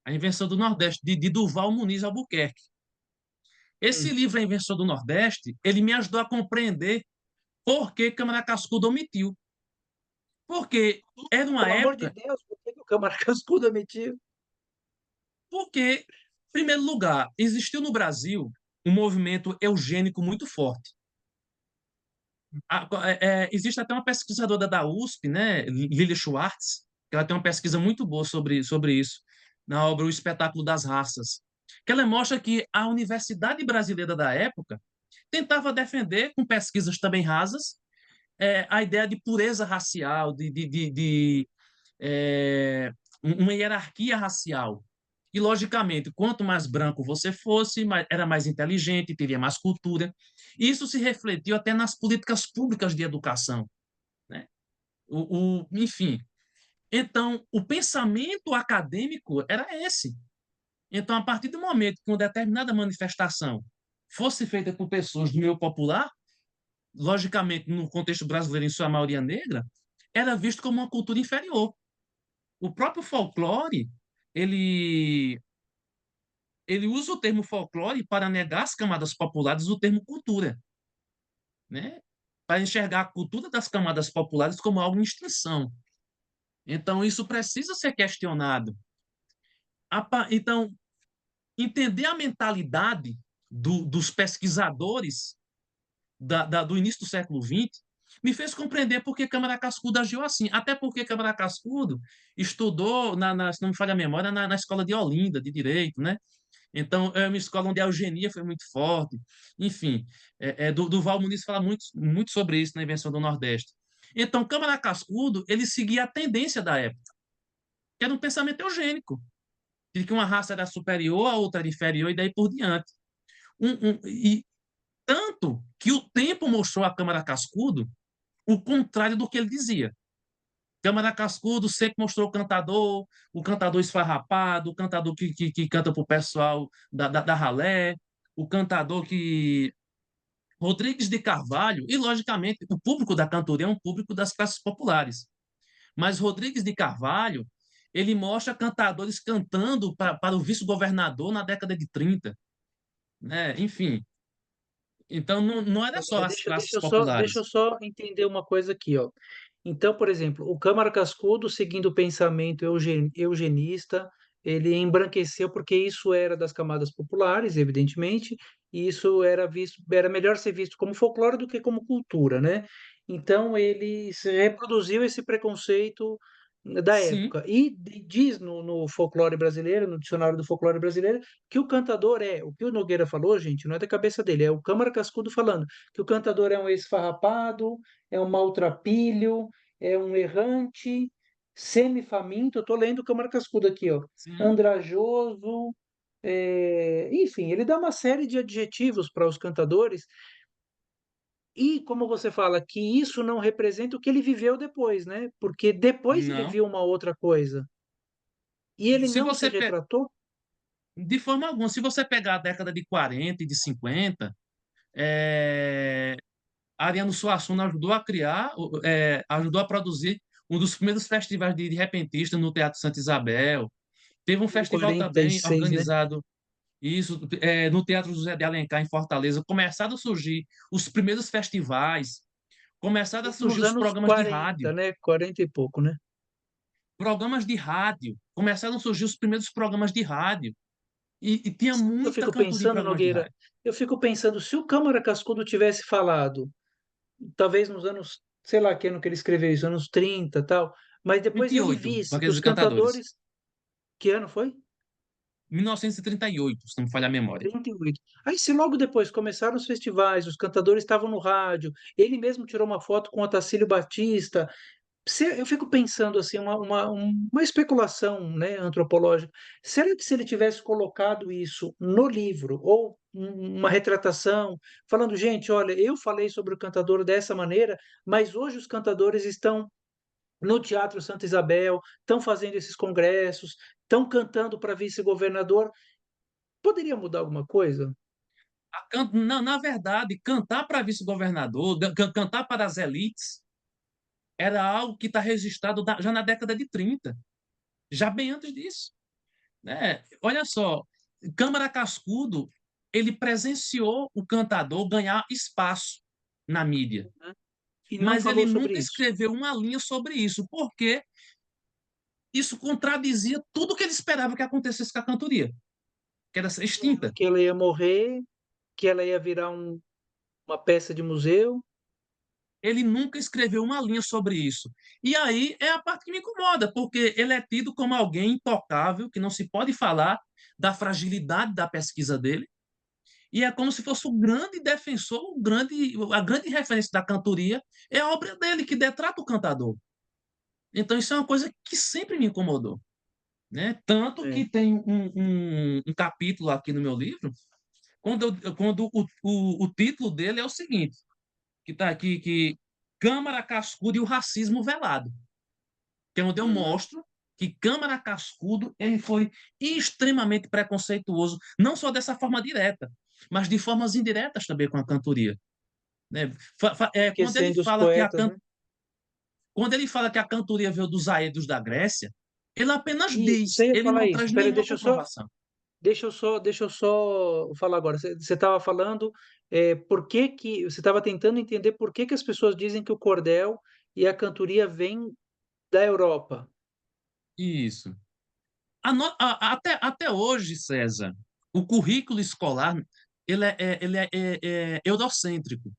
A Invenção do Nordeste, de Durval Muniz Albuquerque. Esse Hum. livro, A Invenção do Nordeste, ele me ajudou a compreender por que Câmara Cascudo omitiu. Porque era uma Pelo amor de época, Deus, por que que o Câmara Cascudo omitiu? porque, em primeiro lugar, existiu no Brasil um movimento eugênico muito forte. Existe até uma pesquisadora da USP, né, Lilia Schwartz, que ela tem uma pesquisa muito boa sobre isso, na obra O Espetáculo das Raças, que ela mostra que a Universidade Brasileira da época tentava defender, com pesquisas também rasas, a ideia de pureza racial, é, uma hierarquia racial. E, logicamente, quanto mais branco você fosse, era mais inteligente, teria mais cultura. Isso se refletiu até nas políticas públicas de educação, né? Enfim, então, o pensamento acadêmico era esse. Então, a partir do momento que uma determinada manifestação fosse feita por pessoas do meio popular, logicamente, no contexto brasileiro, em sua maioria negra, era visto como uma cultura inferior. O próprio folclore, ele, ele usa o termo folclore para negar às camadas populares o termo cultura, né? Para enxergar a cultura das camadas populares como algo em extinção. Então, isso precisa ser questionado. Então, entender a mentalidade dos pesquisadores do início do século XX, me fez compreender por que Câmara Cascudo agiu assim. Até porque Câmara Cascudo estudou, se não me falha a memória, na escola de Olinda, de Direito, né? Então, é uma escola onde a eugenia foi muito forte. Enfim, Durval Muniz fala muito sobre isso na Invenção do Nordeste. Então, Câmara Cascudo, ele seguia a tendência da época, que era um pensamento eugênico, de que uma raça era superior, a outra era inferior, e daí por diante. E tanto que o tempo mostrou a Câmara Cascudo o contrário do que ele dizia. Câmara Cascudo sempre mostrou o cantador esfarrapado, o cantador que canta para o pessoal da ralé, o cantador que. Rodrigues de Carvalho, e logicamente o público da cantoria é um público das classes populares, mas Rodrigues de Carvalho, ele mostra cantadores cantando para o vice-governador na década de 30, né? Enfim, então não era só Mas as classes deixa eu populares. só entender uma coisa aqui, ó. Então, por exemplo, o Câmara Cascudo, seguindo o pensamento eugenista, ele embranqueceu porque isso era das camadas populares, evidentemente, e isso era melhor ser visto como folclore do que como cultura, né? Então, ele se reproduziu esse preconceito da Sim, época. E diz no folclore brasileiro, no dicionário do folclore brasileiro, que o cantador o que o Nogueira falou, gente, não é da cabeça dele, é o Câmara Cascudo falando, que o cantador é um esfarrapado, é um maltrapilho, é um errante, semifaminto. Eu estou lendo o Câmara Cascudo aqui, ó. sim, Andrajoso, enfim, ele dá uma série de adjetivos para os cantadores. E como você fala que isso não representa o que ele viveu depois, né? Porque depois ele não. viu uma outra coisa e ele Se não se você retratou. De forma alguma, se você pegar a década de 40 e de 50, Ariano Suassuna ajudou a criar, ajudou a produzir um dos primeiros festivais de repentista no Teatro Santa Isabel. Teve um Em festival também 46, né? organizado, isso, no Teatro José de Alencar, em Fortaleza. Começaram a surgir os primeiros festivais, começaram a Isso surgir nos os anos programas de rádio. 40, né? 40 e pouco, né? Programas de rádio, começaram a surgir os primeiros programas de rádio. E tinha Eu muita fico cantoria em pensando, programas de Nogueira, rádio. eu fico pensando, se o Câmara Cascudo tivesse falado, talvez nos anos, sei lá que ano que ele escreveu isso, anos 30 tal, mas depois ele 28, com visse que aqueles os cantadores. cantadores, que ano foi? 1938, se não me falha a memória. 38. Aí, se logo depois começaram os festivais, os cantadores estavam no rádio, ele mesmo tirou uma foto com o Otacílio Batista. Eu fico pensando assim, uma especulação, né, antropológica. Será que se ele tivesse colocado isso no livro, ou uma retratação, falando, gente, olha, eu falei sobre o cantador dessa maneira, mas hoje os cantadores estão no Teatro Santa Isabel, estão fazendo esses congressos, estão cantando para vice-governador, poderia mudar alguma coisa? Na verdade, cantar para vice-governador, cantar para as elites, era algo que está registrado já na década de 30, já bem antes disso. Né? Olha só, Câmara Cascudo, ele presenciou o cantador ganhar espaço na mídia, Né? E não mas ele falou sobre nunca isso. escreveu uma linha sobre isso, porque isso contradizia tudo que ele esperava que acontecesse com a cantoria, que era ser extinta. Que ela ia morrer, que ela ia virar uma peça de museu. Ele nunca escreveu uma linha sobre isso. E aí é a parte que me incomoda, porque ele é tido como alguém intocável, que não se pode falar da fragilidade da pesquisa dele, e é como se fosse o grande defensor, a grande referência da cantoria é a obra dele, que detrata o cantador. Então isso é uma coisa que sempre me incomodou. Né? Tanto É. que tem um capítulo aqui no meu livro, quando o título dele é o seguinte, que está aqui, que Câmara Cascudo e o Racismo Velado, que é onde eu Uhum. mostro que Câmara Cascudo ele foi extremamente preconceituoso, não só dessa forma direta, mas de formas indiretas também com a cantoria. Né? Esquecendo os poetas, né? Quando ele fala que a cantoria veio dos aedos da Grécia, ele apenas E você diz, ia ele falar não isso. traz Peraí, nenhuma comprovação. deixa eu só falar agora. Você estava falando, por que que você estava tentando entender por que que as pessoas dizem que o cordel e a cantoria vêm da Europa. Isso. Até hoje, César, o currículo escolar. ele é eurocêntrico.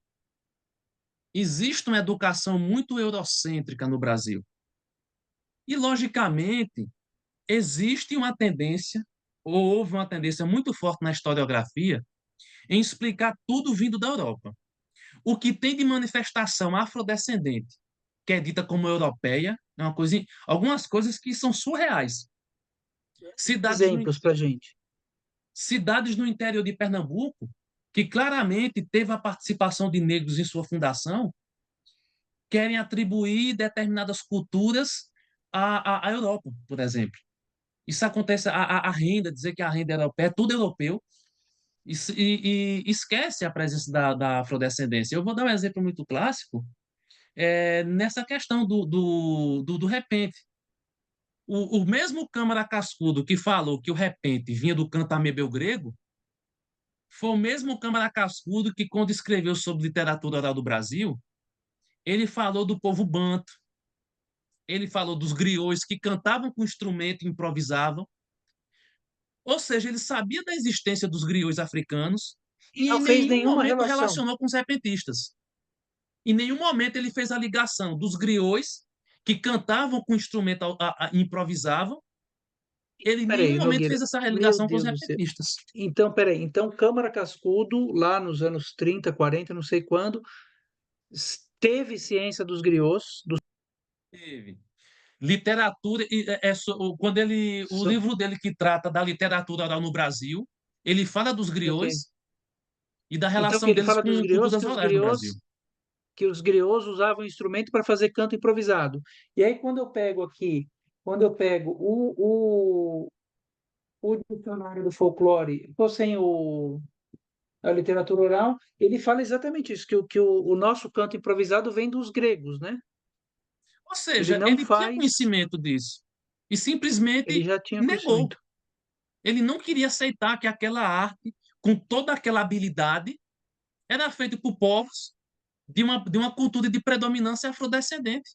Existe uma educação muito eurocêntrica no Brasil. E, logicamente, existe uma tendência, ou houve uma tendência muito forte na historiografia, em explicar tudo vindo da Europa. O que tem de manifestação afrodescendente, que é dita como europeia, é uma coisa, algumas coisas que são surreais. Cidades no, Exemplos para gente. cidades no interior de Pernambuco, que claramente teve a participação de negros em sua fundação, querem atribuir determinadas culturas à Europa, por exemplo. Isso acontece, a renda, dizer que a renda é europeia, é tudo europeu, e esquece a presença da afrodescendência. Eu vou dar um exemplo muito clássico, nessa questão do repente. O mesmo Câmara Cascudo que falou que o repente vinha do cantamebeu grego, foi o mesmo Câmara Cascudo que, quando escreveu sobre literatura oral do Brasil, ele falou do povo banto, ele falou dos griots que cantavam com instrumento e improvisavam, ou seja, ele sabia da existência dos griots africanos E e não em fez nenhum nenhuma momento relação. relacionou com os repentistas. Em nenhum momento ele fez a ligação dos griots que cantavam com instrumento improvisavam. Ele em nenhum Peraí, momento Nogueira. fez essa Meu ligação com os Deus do céu. repentistas. Então, peraí. Então, Câmara Cascudo, lá nos anos 30, 40, não sei quando, teve ciência dos griots, Teve. Literatura, quando o so- livro dele que trata da literatura oral no Brasil, ele fala dos ok. griots e da Então, que relação ele deles fala dos com griots, culturas orais no Brasil. que os griots usavam instrumento para fazer canto improvisado. E aí, quando eu pego aqui, quando eu pego o dicionário do folclore, tô sem a literatura oral, ele fala exatamente isso, que o nosso canto improvisado vem dos gregos, né? Ou Ele seja, não ele tinha faz, conhecimento disso e ele simplesmente já tinha negou. conhecimento. Ele não queria aceitar que aquela arte, com toda aquela habilidade, era feita por povos de uma cultura de predominância afrodescendente.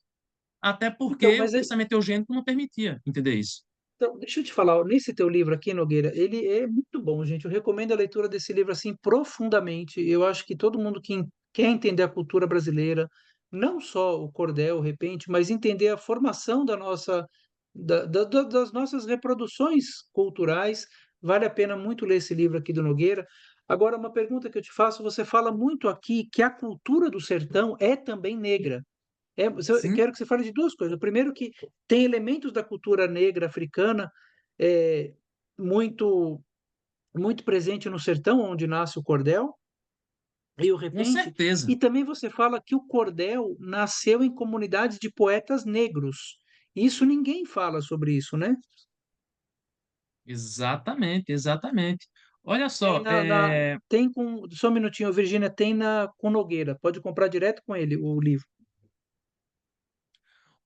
Até Então, porque o mas pensamento eugênico não permitia entender isso. então, deixa eu te falar, ó, nesse teu livro aqui, Nogueira, ele é muito bom, gente. Eu recomendo a leitura desse livro assim profundamente. Eu acho que todo mundo que quer entender a cultura brasileira, não só o cordel, o repente, mas entender a formação da nossa, das nossas reproduções culturais, vale a pena muito ler esse livro aqui do Nogueira. Agora, uma pergunta que eu te faço: você fala muito aqui que a cultura do sertão é também negra. Eu Sim, quero que você fale de duas coisas. O primeiro, que tem elementos da cultura negra africana é, muito muito presente no sertão, onde nasce o cordel e o com repente. certeza. E também você fala que o cordel nasceu em comunidades de poetas negros. Isso ninguém fala sobre isso, né? Exatamente, exatamente. Olha Tem só, tem com, só um minutinho, Virgínia, tem com Nogueira. Pode comprar direto com ele o livro.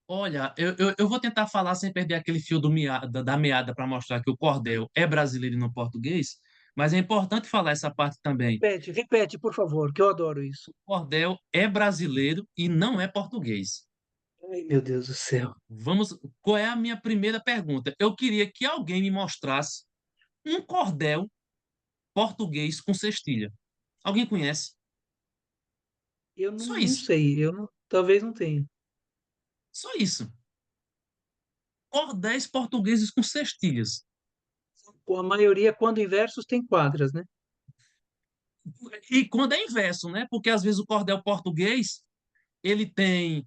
olha, eu vou tentar falar sem perder aquele fio da meada para mostrar que o cordel é brasileiro e não português, mas é importante falar essa parte também. Repete, repete, por favor, que eu adoro isso. O cordel é brasileiro e não é português. Ai, meu Deus do céu. Qual é a minha primeira pergunta? Eu queria que alguém me mostrasse um cordel português com cestilha. Alguém conhece? Eu Só não isso. sei, talvez não tenha. Só isso. Cordéis portugueses com cestilhas. A maioria, quando em versos, tem quadras, né? E quando é inverso, né? Porque às vezes o cordel português ele tem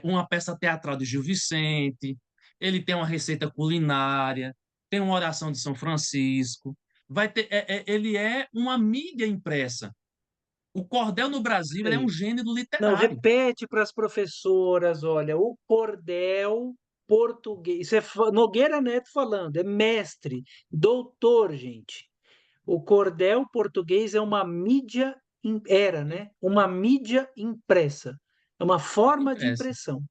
uma peça teatral de Gil Vicente, ele tem uma receita culinária, tem uma oração de São Francisco. Ele é uma mídia impressa. O cordel no Brasil ele é um Peraí. gênero Não, literário. repete para as professoras, olha, o cordel português. Isso é Nogueira Neto falando, é mestre, doutor, gente. O cordel português é uma mídia, era, né? Uma mídia impressa. É uma forma de Impressa. impressão.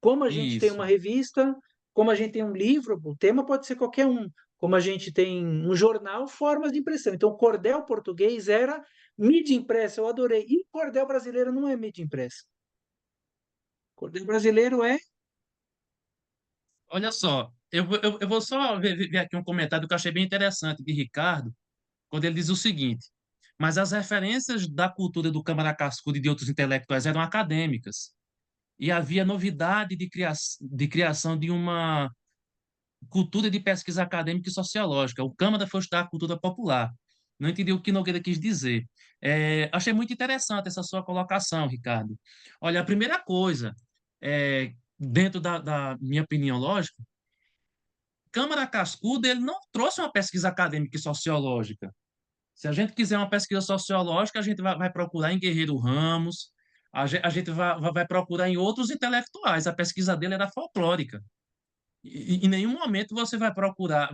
Como a gente tem uma Isso. revista, como a gente tem um livro, o tema pode ser qualquer um. Como a gente tem um jornal, formas de impressão. Então, o cordel português era mídia impressa, eu adorei. E o cordel brasileiro não é mídia impressa. O cordel brasileiro é. Olha só, eu vou só ver aqui um comentário que eu achei bem interessante de Ricardo, quando ele diz o seguinte: mas as referências da cultura do Câmara Cascudo e de outros intelectuais eram acadêmicas. E havia novidade de criação de uma cultura de pesquisa acadêmica e sociológica. O Câmara foi estudar a cultura popular. Não entendi o que Nogueira quis dizer. Achei muito interessante essa sua colocação, Ricardo. Olha, a primeira coisa, dentro da minha opinião lógica, Câmara Cascudo ele não trouxe uma pesquisa acadêmica e sociológica. Se a gente quiser uma pesquisa sociológica, a gente vai procurar em Guerreiro Ramos, a gente vai procurar em outros intelectuais. A pesquisa dele era folclórica. Em nenhum momento você vai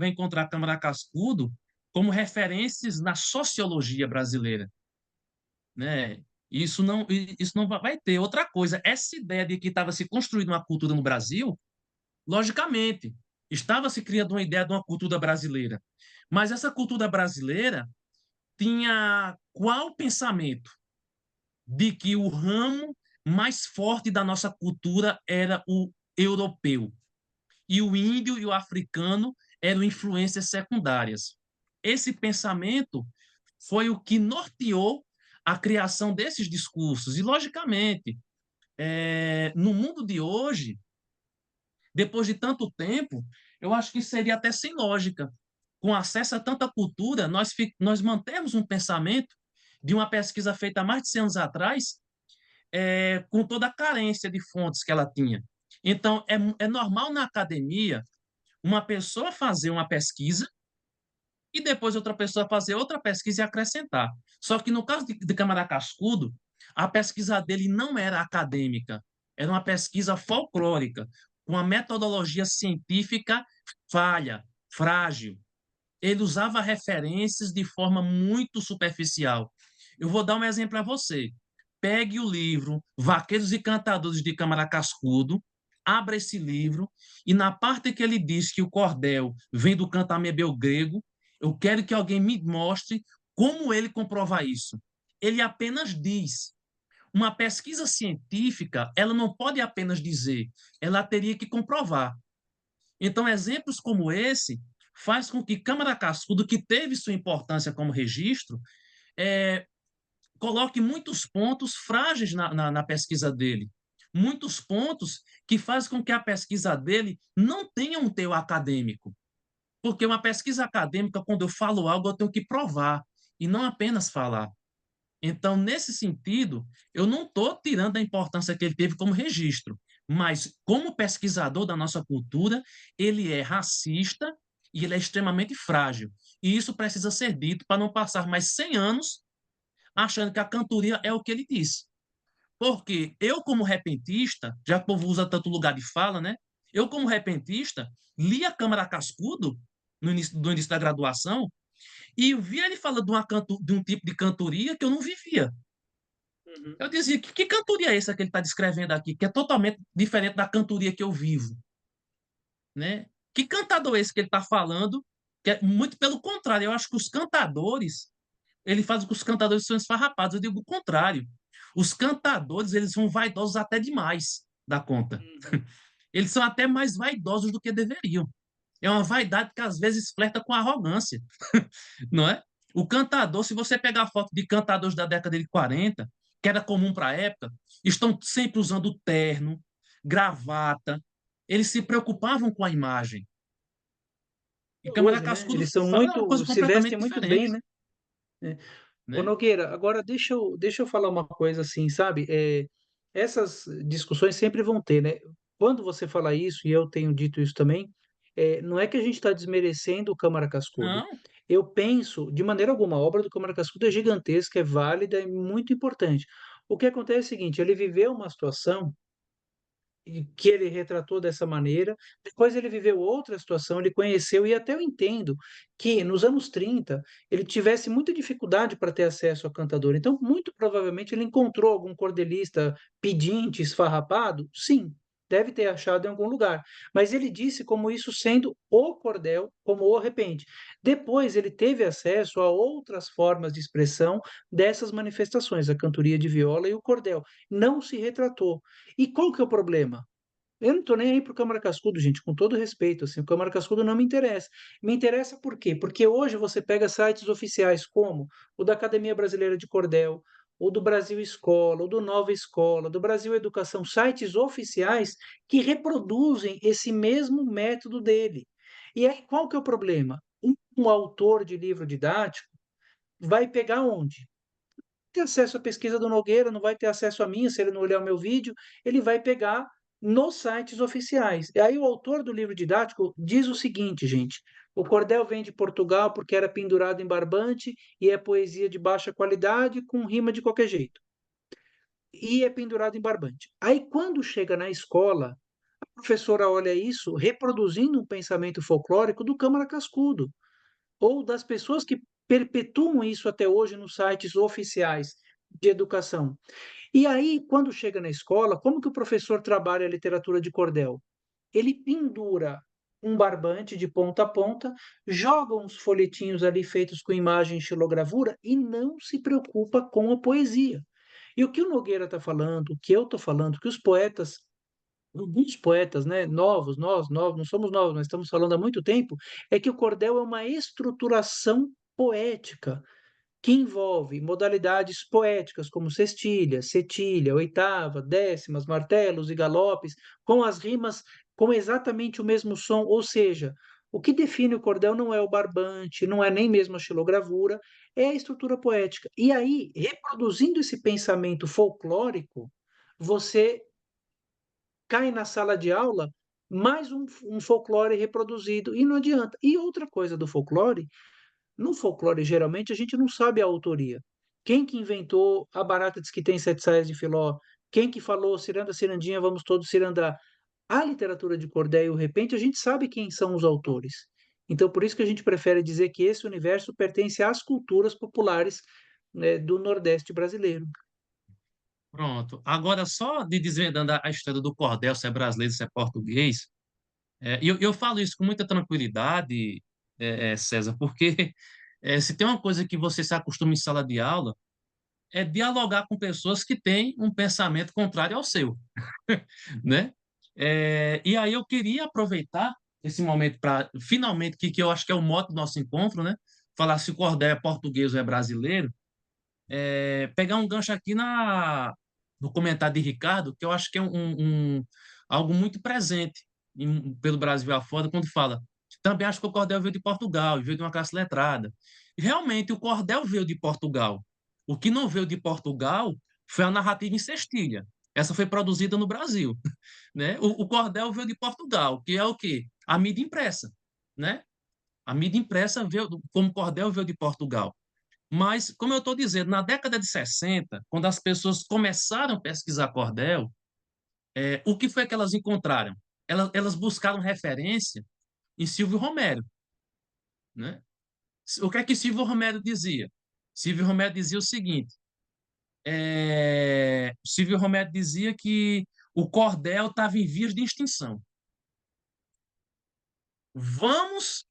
encontrar Câmara Cascudo como referências na sociologia brasileira, né? Isso não vai ter. Outra coisa, essa ideia de que estava se construindo uma cultura no Brasil, logicamente, estava se criando uma ideia de uma cultura brasileira. Mas essa cultura brasileira tinha qual pensamento? De que o ramo mais forte da nossa cultura era o europeu e o índio e o africano eram influências secundárias. Esse pensamento foi o que norteou a criação desses discursos. E, logicamente, no mundo de hoje, depois de tanto tempo, eu acho que seria até sem lógica. Com acesso a tanta cultura, nós mantemos um pensamento de uma pesquisa feita há mais de 100 anos atrás, com toda a carência de fontes que ela tinha. Então, é normal na academia uma pessoa fazer uma pesquisa e depois outra pessoa fazer outra pesquisa e acrescentar. Só que no caso de Câmara Cascudo, a pesquisa dele não era acadêmica, era uma pesquisa folclórica, com uma metodologia científica falha, frágil. Ele usava referências de forma muito superficial. Eu vou dar um exemplo a você. Pegue o livro Vaqueiros e Cantadores de Câmara Cascudo, abra esse livro e na parte que ele diz que o cordel vem do cantamebeu grego, eu quero que alguém me mostre como ele comprova isso. Ele apenas diz. Uma pesquisa científica, ela não pode apenas dizer, ela teria que comprovar. Então, exemplos como esse faz com que Câmara Cascudo, que teve sua importância como registro, é, coloque muitos pontos frágeis na pesquisa dele. Muitos pontos que fazem com que a pesquisa dele não tenha um teor acadêmico. Porque uma pesquisa acadêmica, quando eu falo algo, eu tenho que provar e não apenas falar. Então, nesse sentido, eu não estou tirando a importância que ele teve como registro, mas como pesquisador da nossa cultura, ele é racista e ele é extremamente frágil. E isso precisa ser dito para não passar mais 100 anos achando que a cantoria é o que ele disse. Porque eu, como repentista, já que o povo usa tanto lugar de fala, né? Eu, como repentista, li a Câmara Cascudo no início da graduação e vi ele falando de um tipo de cantoria que eu não vivia. Uhum. Eu dizia, que cantoria é essa que ele está descrevendo aqui, que é totalmente diferente da cantoria que eu vivo, né? Que cantador é esse que ele está falando? Que é muito pelo contrário, eu acho que os cantadores, ele faz com que os cantadores são esfarrapados. Eu digo o contrário. Os cantadores, eles são vaidosos até demais da conta. Uhum. Eles são até mais vaidosos do que deveriam. É uma vaidade que às vezes flerta com arrogância, não é? O cantador, se você pegar a foto de cantadores da década de 40, que era comum para a época, estão sempre usando terno, gravata. Eles se preocupavam com a imagem. E Câmara Hoje, né? Cascudo Eles são fala uma muito, coisa se completamente vestem muito bem, diferente, né? É. Ô né? Nogueira, agora deixa eu falar uma coisa assim, sabe? Essas discussões sempre vão ter, né? Quando você fala isso, e eu tenho dito isso também, não é que a gente está desmerecendo o Câmara Cascudo. Não, Eu penso, de maneira alguma, a obra do Câmara Cascudo é gigantesca, é válida, é muito importante. O que acontece é o seguinte, ele viveu uma situação e que ele retratou dessa maneira. Depois ele viveu outra situação, ele conheceu, e até eu entendo que nos anos 30 ele tivesse muita dificuldade para ter acesso a cantador. Então, muito provavelmente ele encontrou algum cordelista pedinte, esfarrapado? Sim, deve ter achado em algum lugar. Mas ele disse como isso sendo o cordel, como o repente. Depois ele teve acesso a outras formas de expressão dessas manifestações, a cantoria de viola e o cordel. Não se retratou. E qual que é o problema? Eu não tô nem aí pro Câmara Cascudo, gente, com todo respeito, assim, o Câmara Cascudo não me interessa. Me interessa por quê? Porque hoje você pega sites oficiais como o da Academia Brasileira de Cordel, o do Brasil Escola, o do Nova Escola, do Brasil Educação, sites oficiais que reproduzem esse mesmo método dele. E aí, qual que é o problema? Um autor de livro didático vai pegar onde? Ter acesso à pesquisa do Nogueira, não vai ter acesso a minha, se ele não olhar o meu vídeo, ele vai pegar nos sites oficiais. E aí o autor do livro didático diz o seguinte, gente: o cordel vem de Portugal porque era pendurado em barbante e é poesia de baixa qualidade com rima de qualquer jeito. E é pendurado em barbante. Aí quando chega na escola, a professora olha isso reproduzindo um pensamento folclórico do Câmara Cascudo ou das pessoas que perpetuam isso até hoje nos sites oficiais de educação. E aí, quando chega na escola, como que o professor trabalha a literatura de cordel? Ele pendura um barbante de ponta a ponta, joga uns folhetinhos ali feitos com imagem e xilogravura e não se preocupa com a poesia. E o que o Nogueira está falando, o que eu estou falando, que os poetas, alguns poetas, né, novos, nós novos, não somos novos, nós estamos falando há muito tempo, é que o cordel é uma estruturação poética que envolve modalidades poéticas como sextilha, cetilha, oitava, décimas, martelos e galopes, com as rimas com exatamente o mesmo som, ou seja, o que define o cordel não é o barbante, não é nem mesmo a xilogravura, é a estrutura poética. E aí, reproduzindo esse pensamento folclórico, você cai na sala de aula mais um folclore reproduzido, e não adianta. E outra coisa do folclore, no folclore, geralmente, a gente não sabe a autoria. Quem que inventou a barata diz que tem sete saias de filó? Quem que falou ciranda, cirandinha, vamos todos cirandar? A literatura de cordel e o repente, a gente sabe quem são os autores. Então, por isso que a gente prefere dizer que esse universo pertence às culturas populares, né, do Nordeste brasileiro. Pronto. Agora, só de desvendando a história do cordel, se é brasileiro, se é português, e eu falo isso com muita tranquilidade, César, porque se tem uma coisa que você se acostuma em sala de aula, é dialogar com pessoas que têm um pensamento contrário ao seu, né? E aí eu queria aproveitar esse momento para, finalmente, que eu acho que é o mote do nosso encontro, né? Falar se o cordel é português ou é brasileiro, pegar um gancho aqui no comentário de Ricardo, que eu acho que é algo muito presente pelo Brasil afora, quando fala. Também acho que o cordel veio de Portugal, veio de uma classe letrada. E realmente, o cordel veio de Portugal. O que não veio de Portugal foi a narrativa em cestilha. Essa foi produzida no Brasil, né? O cordel veio de Portugal, que é o quê? A mídia impressa, né? A mídia impressa veio, como cordel veio de Portugal. Mas, como eu estou dizendo, na década de 60, quando as pessoas começaram a pesquisar cordel, o que foi que elas encontraram? Elas buscaram referência em Silvio Romero, né? O que é que Silvio Romero dizia? Silvio Romero dizia o seguinte: Silvio Romero dizia que o cordel estava em vias de extinção. Vamos.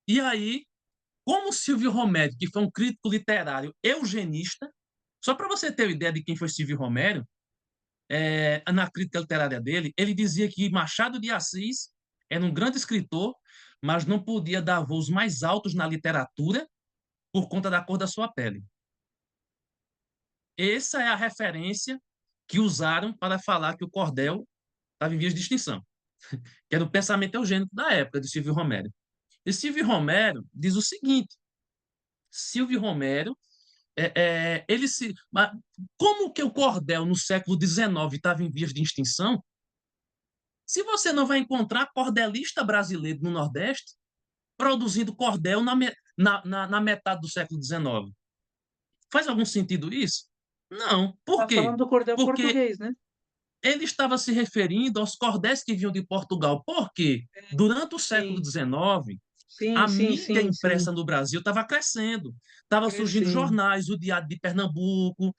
E aí, como Silvio Romero, que foi um crítico literário eugenista, só para você ter uma ideia de quem foi Silvio Romero, na crítica literária dele, ele dizia que Machado de Assis era um grande escritor, mas não podia dar voos mais altos na literatura por conta da cor da sua pele. Essa é a referência que usaram para falar que o cordel estava em vias de extinção, que era o pensamento eugênico da época de Silvio Romero. E Silvio Romero diz o seguinte: Silvio Romero, ele se. Como que o cordel no século XIX estava em vias de extinção? Se você não vai encontrar cordelista brasileiro no Nordeste produzindo cordel na metade do século XIX. Faz algum sentido isso? Não. Por Está falando quê? do cordel Porque português, né? ele estava se referindo aos cordéis que vinham de Portugal. Por quê? Durante o século Sim, XIX, sim, a sim, mídia sim, sim. impressa no Brasil estava crescendo. Estava surgindo Crescendo. jornais, o Diário de Pernambuco,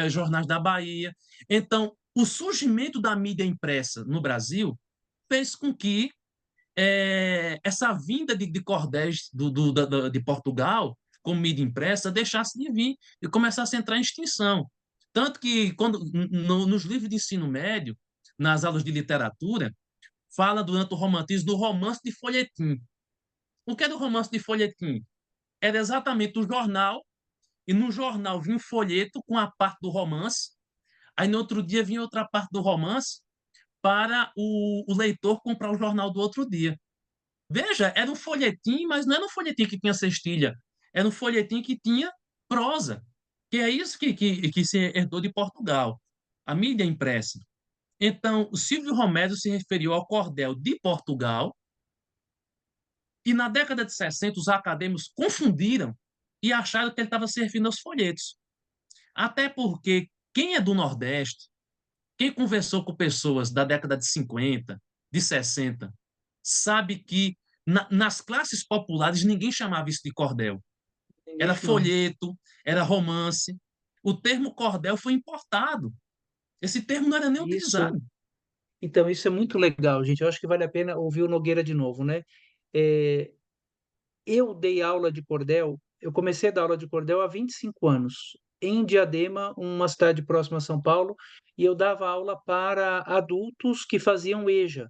jornais da Bahia. Então, o surgimento da mídia impressa no Brasil fez com que essa vinda de cordéis de Portugal, com mídia impressa, deixasse de vir e começasse a entrar em extinção. Tanto que, nos livros de ensino médio, nas aulas de literatura, fala durante o romantismo do romance de folhetim. O que era o romance de folhetim? Era exatamente o jornal, e no jornal vinha um folheto com a parte do romance, aí no outro dia vinha outra parte do romance para o leitor comprar o jornal do outro dia. Veja, era um folhetim, mas não era um folhetim que tinha cestilha, era um folhetim que tinha prosa, que é isso que se herdou de Portugal, a mídia impressa. Então, o Silvio Romero se referiu ao cordel de Portugal, e na década de 60 os acadêmicos confundiram e acharam que ele estava se referindo aos folhetos. Até porque quem é do Nordeste, quem conversou com pessoas da década de 50, de 60, sabe que nas classes populares ninguém chamava isso de cordel. Ninguém Era chamava. folheto, era romance. O termo cordel foi importado. Esse termo não era nem Isso, utilizado. então, isso é muito legal, gente. Eu acho que vale a pena ouvir o Nogueira de novo, né? É, eu dei aula de cordel, eu comecei a dar aula de cordel há 25 anos, em Diadema, uma cidade próxima a São Paulo, e eu dava aula para adultos que faziam EJA,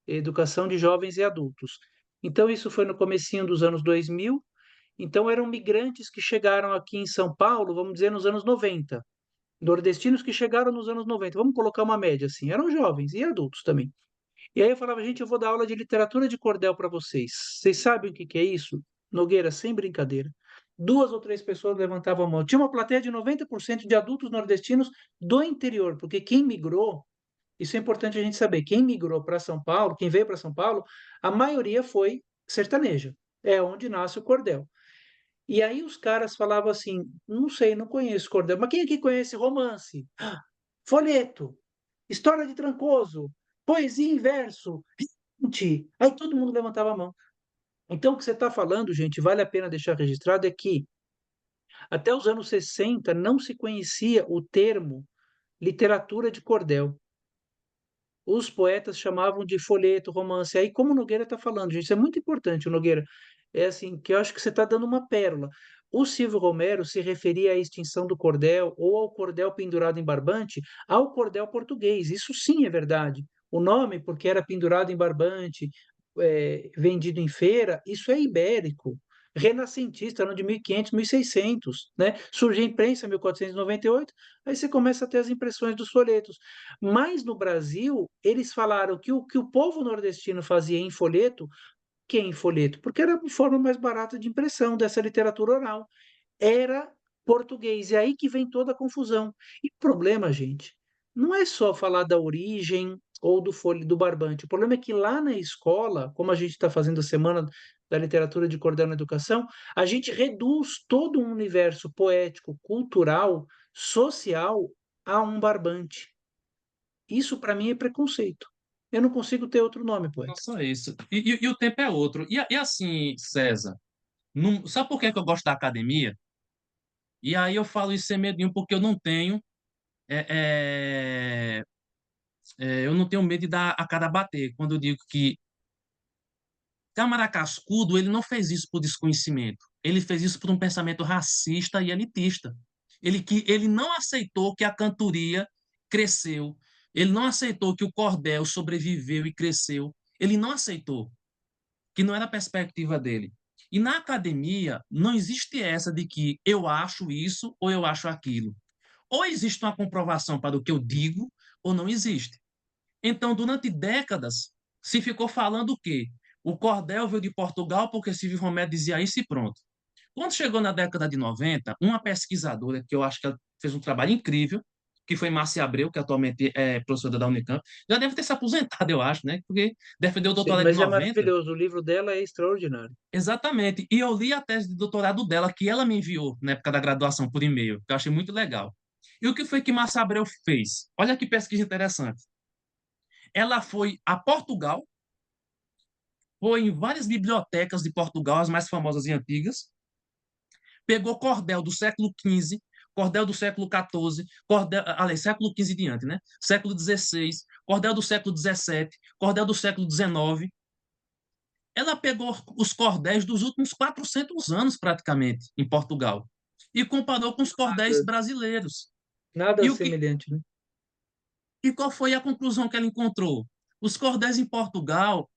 Educação de Jovens e Adultos. Então, isso foi no comecinho dos anos 2000. Então, eram migrantes que chegaram aqui em São Paulo, vamos dizer, nos anos 90. Nordestinos que chegaram nos anos 90. Vamos colocar uma média assim. Eram jovens e adultos também. E aí eu falava, gente, eu vou dar aula de literatura de cordel para vocês. Vocês sabem o que que é isso? Nogueira, sem brincadeira. Duas ou três pessoas levantavam a mão. Tinha uma plateia de 90% de adultos nordestinos do interior, porque quem migrou, isso é importante a gente saber, quem migrou para São Paulo, quem veio para São Paulo, a maioria foi sertaneja. É onde nasce o cordel. E aí os caras falavam assim: não sei, não conheço cordel, mas quem aqui conhece romance? Folheto, história de Trancoso, poesia em verso. Gente, aí todo mundo levantava a mão. Então, o que você está falando, gente, vale a pena deixar registrado é que até os anos 60 não se conhecia o termo literatura de cordel. Os poetas chamavam de folheto, romance. Aí, como o Nogueira está falando, gente, isso é muito importante, o Nogueira. É assim, que eu acho que você está dando uma pérola. O Silvio Romero se referia à extinção do cordel ou ao cordel pendurado em barbante, ao cordel português. Isso sim é verdade. O nome, porque era pendurado em barbante, vendido em feira, isso é ibérico. Renascentista, ano de 1500, 1600, né? Surge a imprensa em 1498, aí você começa a ter as impressões dos folhetos. Mas no Brasil, eles falaram que o que o povo nordestino fazia em folheto, que é em folheto, porque era a forma mais barata de impressão dessa literatura oral, era português. E é aí que vem toda a confusão. E o problema, gente, não é só falar da origem ou do folhe do barbante. O problema é que lá na escola, como a gente está fazendo a semana da literatura de cordel na educação, a gente reduz todo um universo poético, cultural, social a um barbante. Isso para mim é preconceito. Eu não consigo ter outro nome, Não poeta. só isso. E o tempo é outro. E assim, César, sabe por que que eu gosto da academia? E aí eu falo isso sem medinho, porque eu não tenho. é, é, eu não tenho medo de dar a cara a bater quando eu digo que Câmara Cascudo ele não fez isso por desconhecimento. Ele fez isso por um pensamento racista e elitista. Ele não aceitou que a cantoria cresceu. Ele não aceitou que o cordel sobreviveu e cresceu. Ele não aceitou, que não era a perspectiva dele. E na academia não existe essa de que eu acho isso ou eu acho aquilo. Ou existe uma comprovação para o que eu digo, ou não existe. Então, durante décadas, se ficou falando o quê? O cordel veio de Portugal porque Silvio Romero dizia isso e pronto. Quando chegou na década de 90, uma pesquisadora, que eu acho que ela fez um trabalho incrível, que foi Márcia Abreu, que atualmente é professora da Unicamp, já deve ter se aposentado, eu acho, né? Porque defendeu o Sim, doutorado de mas é 90. maravilhoso. O livro dela é extraordinário. Exatamente. E eu li a tese de doutorado dela, que ela me enviou na época da graduação por e-mail, que eu achei muito legal. E o que foi que Márcia Abreu fez? Olha que pesquisa interessante. Ela foi a Portugal, foi em várias bibliotecas de Portugal, as mais famosas e antigas, pegou cordel do século XV, cordel do século XIV, cordel, aliás, século XV e diante, né? Século XVI, cordel do século XVII, cordel do século XIX. Ela pegou os cordéis dos últimos 400 anos, praticamente, em Portugal, e comparou com os cordéis Nada, brasileiros. nada E o que, semelhante, né? E qual foi a conclusão que ela encontrou? Os cordéis em Portugal,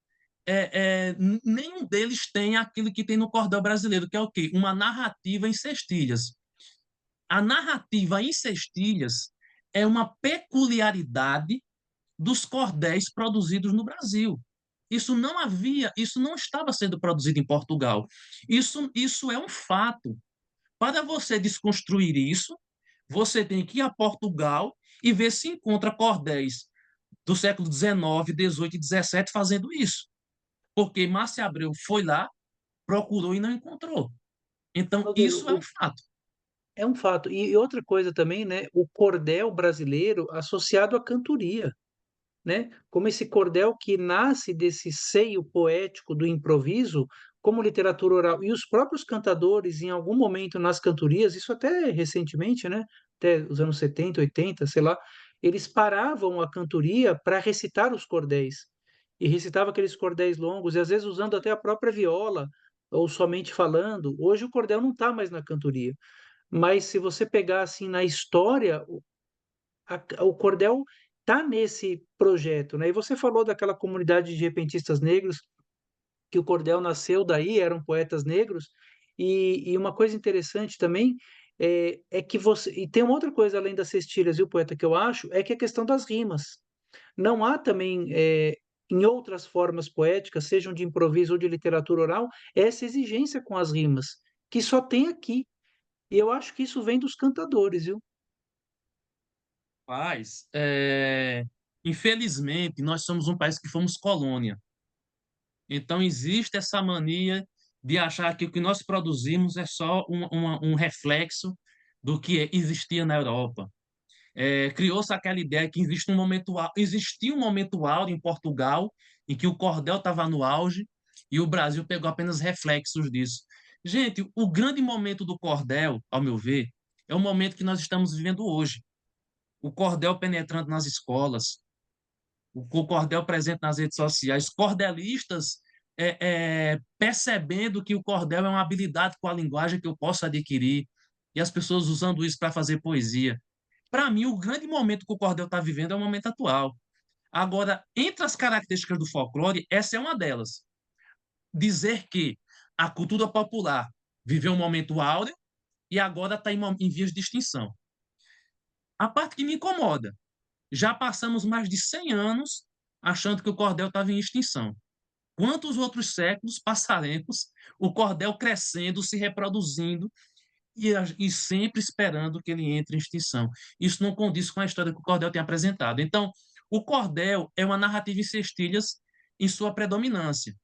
nenhum deles tem aquilo que tem no cordel brasileiro, que é o quê? Uma narrativa em sextilhas. A narrativa em sextilhas é uma peculiaridade dos cordéis produzidos no Brasil. Isso não estava sendo produzido em Portugal. Isso é um fato. Para você desconstruir isso, você tem que ir a Portugal e ver se encontra cordéis do século XIX, XVIII e XVII fazendo isso. Porque Márcio Abreu foi lá, procurou e não encontrou. Então, Nogueira, isso é um fato. é um fato. E outra coisa também, né? O cordel brasileiro associado à cantoria, né? Como esse cordel que nasce desse seio poético do improviso, como literatura oral. E os próprios cantadores, em algum momento nas cantorias, isso até recentemente, né? Até os anos 70, 80, sei lá, eles paravam a cantoria para recitar os cordéis. E recitava aqueles cordéis longos, e às vezes usando até a própria viola, ou somente falando. Hoje o cordel não está mais na cantoria. Mas se você pegar assim na história, o cordel tá nesse projeto, né? E você falou daquela comunidade de repentistas negros, que o cordel nasceu daí, eram poetas negros, e uma coisa interessante também é que você. E tem uma outra coisa além das cestilhas e o poeta que eu acho, é que a questão das rimas. Não há também, em outras formas poéticas, sejam de improviso ou de literatura oral, essa exigência com as rimas, que só tem aqui. E eu acho que isso vem dos cantadores, viu? Mas, infelizmente, nós somos um país que fomos colônia. Então, existe essa mania de achar que o que nós produzimos é só um reflexo do que existia na Europa. Criou-se aquela ideia que existia um momento áureo em Portugal, em que o cordel estava no auge, e o Brasil pegou apenas reflexos disso. Gente, o grande momento do cordel, ao meu ver, é o momento que nós estamos vivendo hoje. O cordel penetrando nas escolas, o cordel presente nas redes sociais, cordelistas percebendo que o cordel é uma habilidade com a linguagem que eu posso adquirir, e as pessoas usando isso para fazer poesia. Para mim, o grande momento que o cordel está vivendo é o momento atual. Agora, entre as características do folclore, essa é uma delas. Dizer que a cultura popular viveu um momento áureo e agora está em vias de extinção. A parte que me incomoda, já passamos mais de 100 anos achando que o cordel estava em extinção. Quantos outros séculos passaremos o cordel crescendo, se reproduzindo e sempre esperando que ele entre em extinção? Isso não condiz com a história que o cordel tem apresentado. Então, o cordel é uma narrativa em cestilhas em sua predominância.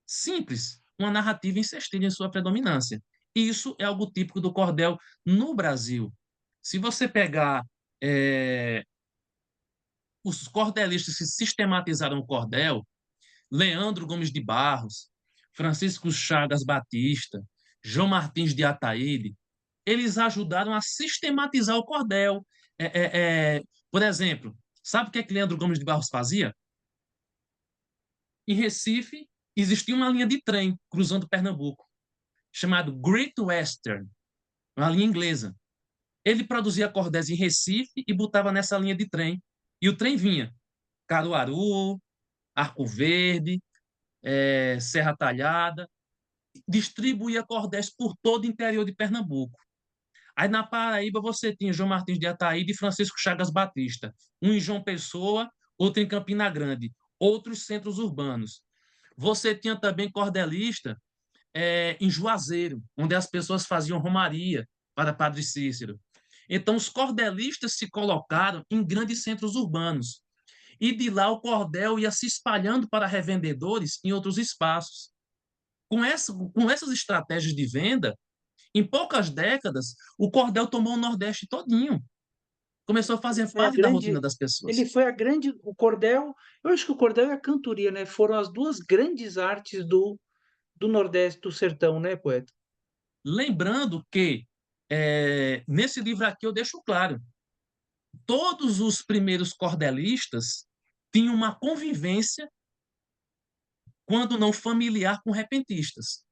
Simples, uma narrativa em cestilha em sua predominância. Isso é algo típico do cordel no Brasil. Se você pegar é, os cordelistas que sistematizaram o cordel, Leandro Gomes de Barros, Francisco Chagas Batista, João Martins de Ataíde, eles ajudaram a sistematizar o cordel. Por exemplo, sabe o que Leandro Gomes de Barros fazia? Em Recife, existia uma linha de trem cruzando Pernambuco, chamado Great Western, uma linha inglesa. Ele produzia cordéis em Recife e botava nessa linha de trem. E o trem vinha Caruaru, Arco Verde, Serra Talhada, distribuía cordéis por todo o interior de Pernambuco. Aí na Paraíba você tinha João Martins de Ataíde e Francisco Chagas Batista, um em João Pessoa, outro em Campina Grande, outros centros urbanos. Você tinha também cordelista em Juazeiro, onde as pessoas faziam romaria para Padre Cícero. Então, os cordelistas se colocaram em grandes centros urbanos. E de lá o cordel ia se espalhando para revendedores em outros espaços. Com essas estratégias de venda, em poucas décadas, o cordel tomou o Nordeste todinho. Começou a fazer Foi a parte da rotina grande, das ele pessoas. foi a grande, o cordel, eu acho que o cordel e a cantoria, né, foram as duas grandes artes do Nordeste, do sertão, né, poeta? Lembrando que, nesse livro aqui eu deixo claro, todos os primeiros cordelistas tinham uma convivência, quando não familiar, com repentistas.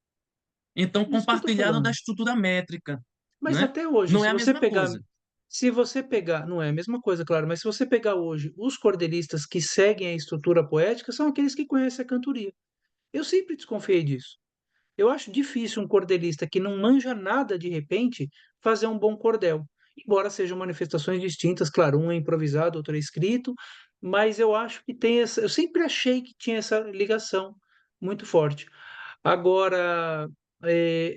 Então, Isso que eu tô compartilharam da falando. estrutura métrica, Mas né? até hoje, Não se é a você mesma pegar, coisa. Se você pegar, não é a mesma coisa, claro, mas se você pegar hoje os cordelistas que seguem a estrutura poética, são aqueles que conhecem a cantoria. Eu sempre desconfiei disso. Eu acho difícil um cordelista que não manja nada de repente fazer um bom cordel. Embora sejam manifestações distintas, claro, um é improvisado, outro é escrito, mas eu acho que tem essa. Eu sempre achei que tinha essa ligação muito forte. Agora,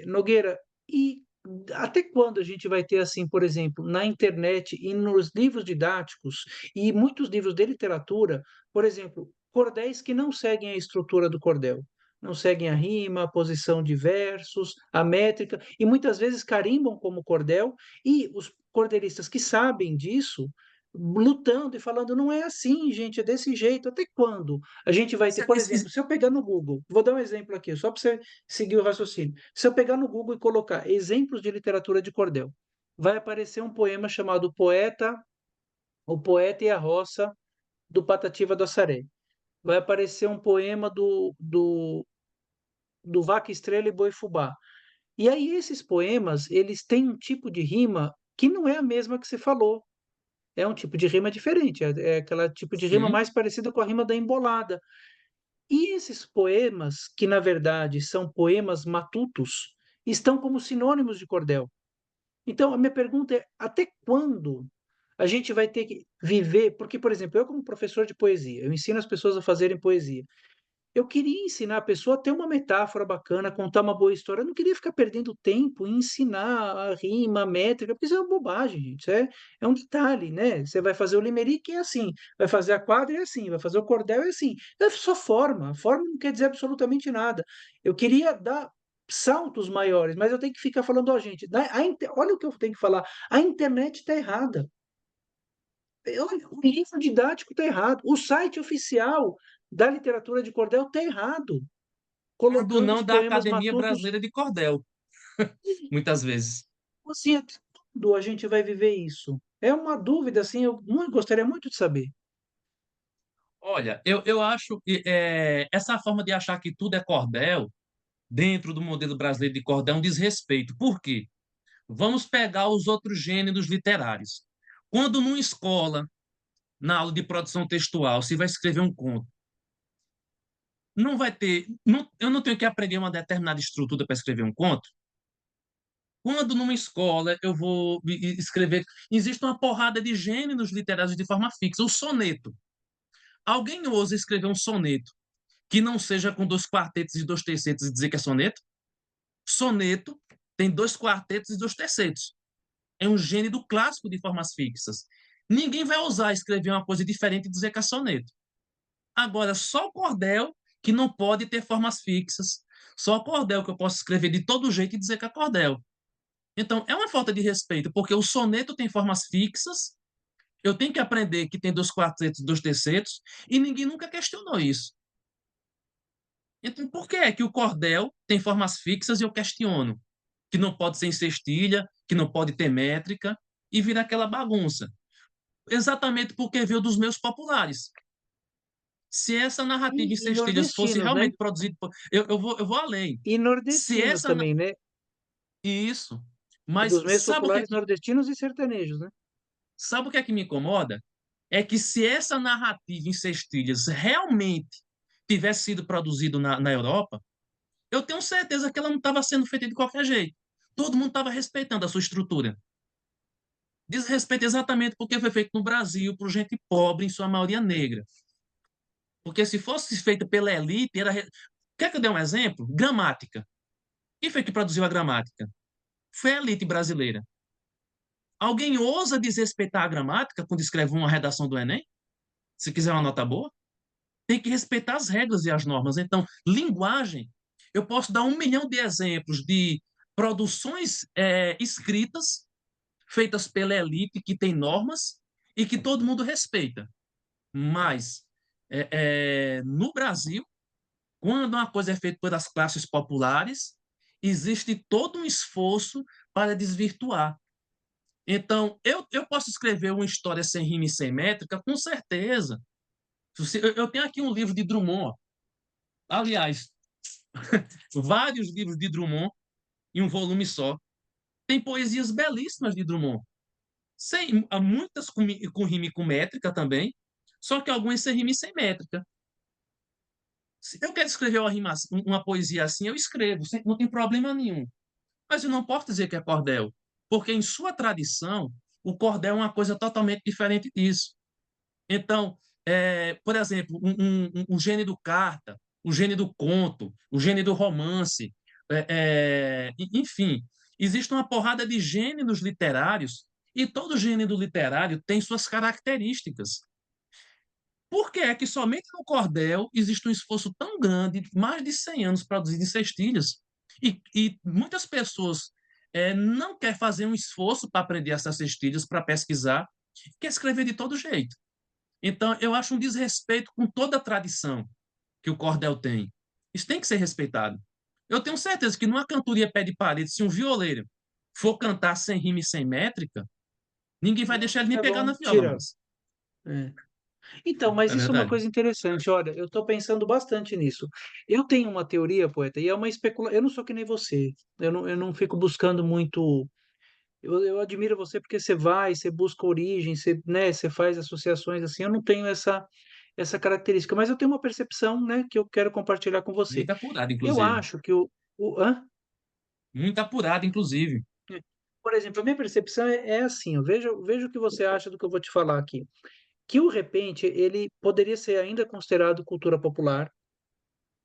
Nogueira, e até quando a gente vai ter assim, por exemplo, na internet e nos livros didáticos e muitos livros de literatura, por exemplo, cordéis que não seguem a estrutura do cordel? Não seguem a rima, a posição de versos, a métrica, e muitas vezes carimbam como cordel, e os cordelistas que sabem disso, lutando e falando, não é assim, gente, é desse jeito. Até quando a gente vai ter, por exemplo, se eu pegar no Google, vou dar um exemplo aqui, só para você seguir o raciocínio. Se eu pegar no Google e colocar exemplos de literatura de cordel, vai aparecer um poema chamado O Poeta e a Roça, do Patativa do Assaré. Vai aparecer um poema do Vaca Estrela e Boi Fubá. E aí esses poemas, eles têm um tipo de rima que não é a mesma que você falou. É um tipo de rima diferente, é aquela tipo de rima Sim, mais parecida com a rima da embolada. E esses poemas, que na verdade são poemas matutos, estão como sinônimos de cordel. Então, a minha pergunta é: até quando a gente vai ter que viver? Porque, por exemplo, eu, como professor de poesia, eu ensino as pessoas a fazerem poesia. Eu queria ensinar a pessoa a ter uma metáfora bacana, contar uma boa história. Eu não queria ficar perdendo tempo em ensinar a rima, a métrica, porque isso é uma bobagem, gente. É um detalhe, né? Você vai fazer o limerick é assim, vai fazer a quadra é assim, vai fazer o cordel é assim. É só forma. A forma não quer dizer absolutamente nada. Eu queria dar saltos maiores, mas eu tenho que ficar falando, ó, gente, olha o que eu tenho que falar. A internet está errada. Olha, o livro didático está errado. O site oficial da literatura de cordel está errado, do colocando os não da poemas Academia matutos. Brasileira de Cordel, muitas vezes. Assim, até quando a gente vai viver isso? É uma dúvida, assim, gostaria muito de saber. Olha, eu acho que essa forma de achar que tudo é cordel, dentro do modelo brasileiro de cordel, é um desrespeito. Por quê? Vamos pegar os outros gêneros literários. Quando numa escola, na aula de produção textual, se vai escrever um conto, não vai ter. Eu não tenho que aprender uma determinada estrutura para escrever um conto. Quando numa escola eu vou escrever, existe uma porrada de gêneros literários de forma fixa. O soneto. Alguém ousa escrever um soneto que não seja com dois quartetos e dois tercetos e dizer que é soneto? Soneto tem dois quartetos e dois tercetos. É um gênero clássico de formas fixas. Ninguém vai ousar escrever uma coisa diferente e dizer que é soneto. Agora, só o cordel que não pode ter formas fixas. Só o cordel que eu posso escrever de todo jeito e dizer que é cordel. Então, é uma falta de respeito, porque o soneto tem formas fixas, eu tenho que aprender que tem dois quartetos e dois tercetos, e ninguém nunca questionou isso. Então, por que é que o cordel tem formas fixas e eu questiono? Que não pode ser em sextilha, que não pode ter métrica, e vira aquela bagunça. Exatamente porque veio dos meus populares. Se essa narrativa em E sextilhas fosse nordestinos, né? realmente produzida. Eu vou além. E Se nordestinos essa. também, né? Isso. E Mas dos meios populares nordestinos e sertanejos, né? sabe o que é que me incomoda? É que se essa narrativa em sextilhas realmente tivesse sido produzida na Europa, eu tenho certeza que ela não estava sendo feita de qualquer jeito. Todo mundo estava respeitando a sua estrutura. Desrespeito exatamente porque foi feito no Brasil por gente pobre, em sua maioria negra. Porque se fosse feita pela elite, era. Quer que eu dê um exemplo? Gramática. Quem foi que produziu a gramática? Foi a elite brasileira. Alguém ousa desrespeitar a gramática quando escreve uma redação do Enem? Se quiser uma nota boa? Tem que respeitar as regras e as normas. Então, linguagem, eu posso dar 1 milhão de exemplos de produções escritas, feitas pela elite, que tem normas e que todo mundo respeita. Mas, no Brasil, quando uma coisa é feita pelas classes populares, existe todo um esforço para desvirtuar. Então, eu posso escrever uma história sem rima e sem métrica, com certeza. Eu tenho aqui um livro de Drummond. Aliás, vários livros de Drummond em um volume só. Tem poesias belíssimas de Drummond. muitas com rima e com métrica também, só que algumas sem rima e sem métrica. Se eu quero escrever uma poesia assim, eu escrevo, não tem problema nenhum. Mas eu não posso dizer que é cordel, porque em sua tradição, o cordel é uma coisa totalmente diferente disso. Então, por exemplo, o gênero carta, o gênero conto, o gênero romance, enfim, existe uma porrada de gêneros literários e todo gênero literário tem suas características. Por que é que somente no cordel existe um esforço tão grande, mais de 100 anos produzido em cestilhas, e muitas pessoas não querem fazer um esforço para aprender essas cestilhas, para pesquisar, quer escrever de todo jeito. Então, eu acho um desrespeito com toda a tradição que o cordel tem. Isso tem que ser respeitado. Eu tenho certeza que numa cantoria pé de parede, se um violeiro for cantar sem rima e sem métrica, ninguém vai deixar ele nem pegar na Vão viola tirar. mais. É. Então, mas É isso é uma verdade. coisa interessante. Olha, eu estou pensando bastante nisso. Eu tenho uma teoria, poeta, e é uma especulação. Eu não sou que nem você. Eu não fico buscando muito. Eu admiro você porque você vai, você busca origem, você, né, você faz associações assim. Eu não tenho essa característica, mas eu tenho uma percepção, né, que eu quero compartilhar com você. Muito apurado, Eu inclusive. acho que hã? Muito apurado, inclusive. É. Por exemplo, a minha percepção é assim, eu vejo o que você acha do que eu vou te falar aqui. Que o repente, ele poderia ser ainda considerado cultura popular,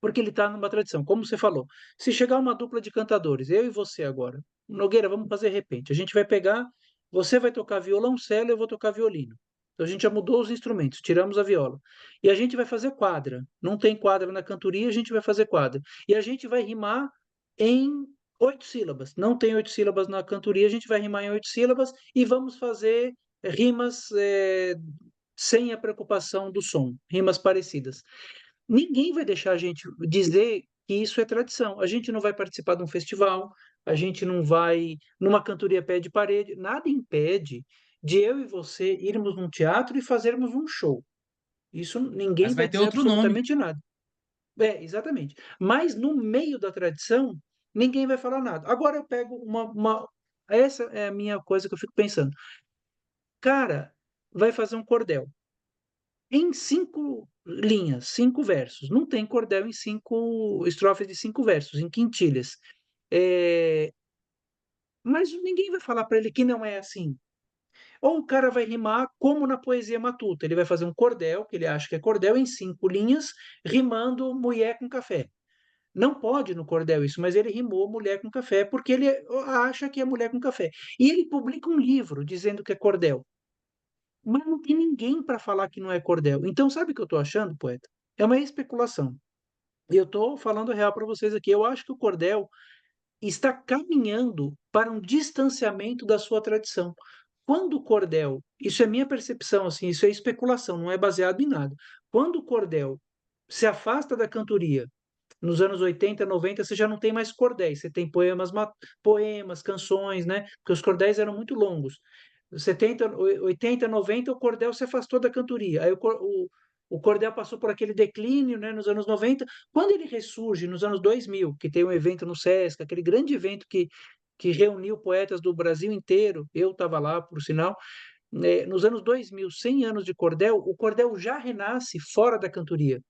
porque ele está numa tradição, como você falou. Se chegar uma dupla de cantadores, eu e você agora, Nogueira, vamos fazer repente. A gente vai pegar, você vai tocar violoncelo, eu vou tocar violino. Então a gente já mudou os instrumentos, tiramos a viola. E a gente vai fazer quadra. Não tem quadra na cantoria, a gente vai fazer quadra. E a gente vai rimar em 8 sílabas. Não tem 8 sílabas na cantoria, a gente vai rimar em 8 sílabas e vamos fazer rimas sem a preocupação do som, rimas parecidas. Ninguém vai deixar a gente dizer que isso é tradição. A gente não vai participar de um festival, a gente não vai numa cantoria pé de parede, nada impede de eu e você irmos num teatro e fazermos um show. Isso ninguém Mas vai vai ter dizer outro nome. absolutamente nada. É, exatamente. Mas no meio da tradição, ninguém vai falar nada. Agora eu pego essa é a minha coisa que eu fico pensando. Cara, vai fazer um cordel em 5 linhas, 5 versos. Não tem cordel em 5 estrofes de 5 versos, em quintilhas. É, mas ninguém vai falar para ele que não é assim. Ou o cara vai rimar como na poesia matuta. Ele vai fazer um cordel, que ele acha que é cordel, em 5 linhas, rimando mulher com café. Não pode no cordel isso, mas ele rimou mulher com café porque ele acha que é mulher com café. E ele publica um livro dizendo que é cordel. Mas não tem ninguém para falar que não é cordel. Então, sabe o que eu estou achando, poeta? É uma especulação. E eu estou falando real para vocês aqui. Eu acho que o cordel está caminhando para um distanciamento da sua tradição. Quando o cordel, isso é minha percepção, assim, isso é especulação, não é baseado em nada. Quando o cordel se afasta da cantoria, nos anos 80, 90, você já não tem mais cordéis, você tem poemas, canções, né? Porque os cordéis eram muito longos. 70, 80, 90, o cordel se afastou da cantoria. Aí o cordel passou por aquele declínio, né, nos anos 90. Quando ele ressurge nos anos 2000, que tem um evento no Sesc, aquele grande evento que reuniu poetas do Brasil inteiro, eu estava lá, por sinal, né, nos anos 2000, 100 anos de cordel, o cordel já renasce fora da cantoria,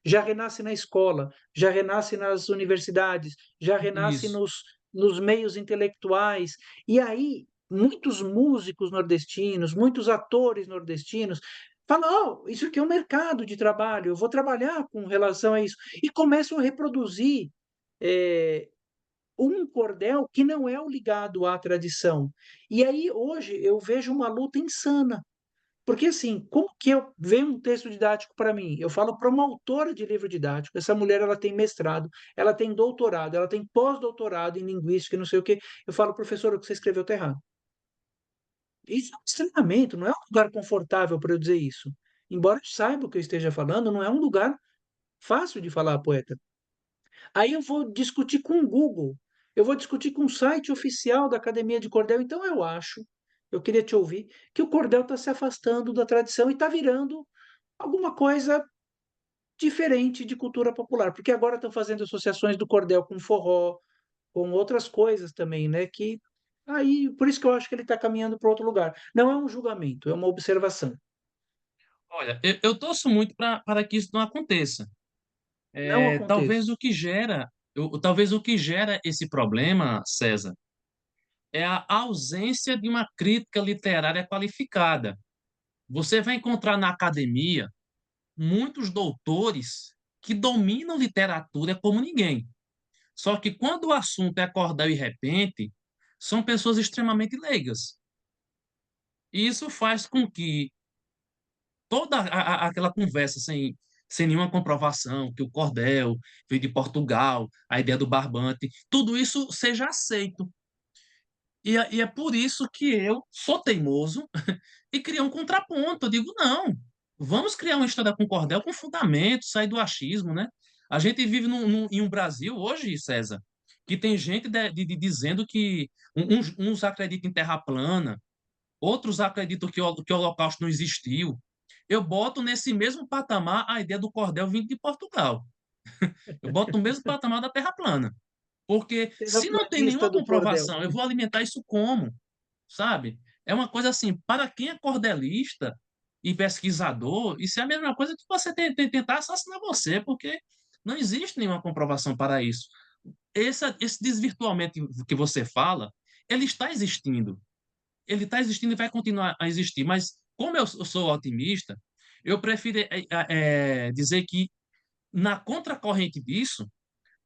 já renasce na escola, já renasce nas universidades, já renasce Isso. nos meios intelectuais. E aí, muitos músicos nordestinos, muitos atores nordestinos falam: oh, isso aqui é um mercado de trabalho, eu vou trabalhar com relação a isso. E começam a reproduzir é, um cordel que não é o ligado à tradição. E aí, hoje, eu vejo uma luta insana. Porque, assim, como que eu venho um texto didático para mim? Eu falo para uma autora de livro didático. Essa mulher, ela tem mestrado, ela tem doutorado, ela tem pós-doutorado em linguística, e não sei o quê. Eu falo, professor, o que você escreveu está errado. Isso é um estranhamento, não é um lugar confortável para eu dizer isso. Embora eu saiba o que eu esteja falando, não é um lugar fácil de falar, poeta. Aí eu vou discutir com o Google, eu vou discutir com o site oficial da Academia de Cordel. Então eu acho, eu queria te ouvir, que o cordel está se afastando da tradição e está virando alguma coisa diferente de cultura popular, porque agora estão fazendo associações do cordel com forró, com outras coisas também, né? Que Aí, por isso que eu acho que ele está caminhando para outro lugar. Não é um julgamento, é uma observação. Olha, eu torço muito para que isso não aconteça. Não aconteça. Talvez o que gera esse problema, César, é a ausência de uma crítica literária qualificada. Você vai encontrar na academia muitos doutores que dominam literatura como ninguém. Só que quando o assunto é cordel e repente, são pessoas extremamente leigas. E isso faz com que toda aquela conversa sem nenhuma comprovação, que o cordel veio de Portugal, a ideia do barbante, tudo isso seja aceito. E é por isso que eu sou teimoso e criei um contraponto. Eu digo, não, vamos criar uma história com cordel com fundamento, sair do achismo, né? A gente vive em um Brasil hoje, César, que tem gente dizendo que uns acreditam em terra plana, outros acreditam que o Holocausto não existiu. Eu boto nesse mesmo patamar a ideia do cordel vindo de Portugal. Eu boto no mesmo patamar da terra plana. Porque se não tem Terraplanista nenhuma do cordel. comprovação, eu vou alimentar isso como? Sabe? É uma coisa assim, para quem é cordelista e pesquisador, isso é a mesma coisa que você tentar assassinar você, porque não existe nenhuma comprovação para isso. Esse desvirtuamento que você fala, ele está existindo. Ele está existindo e vai continuar a existir. Mas, como eu sou otimista, eu prefiro dizer que, na contracorrente disso,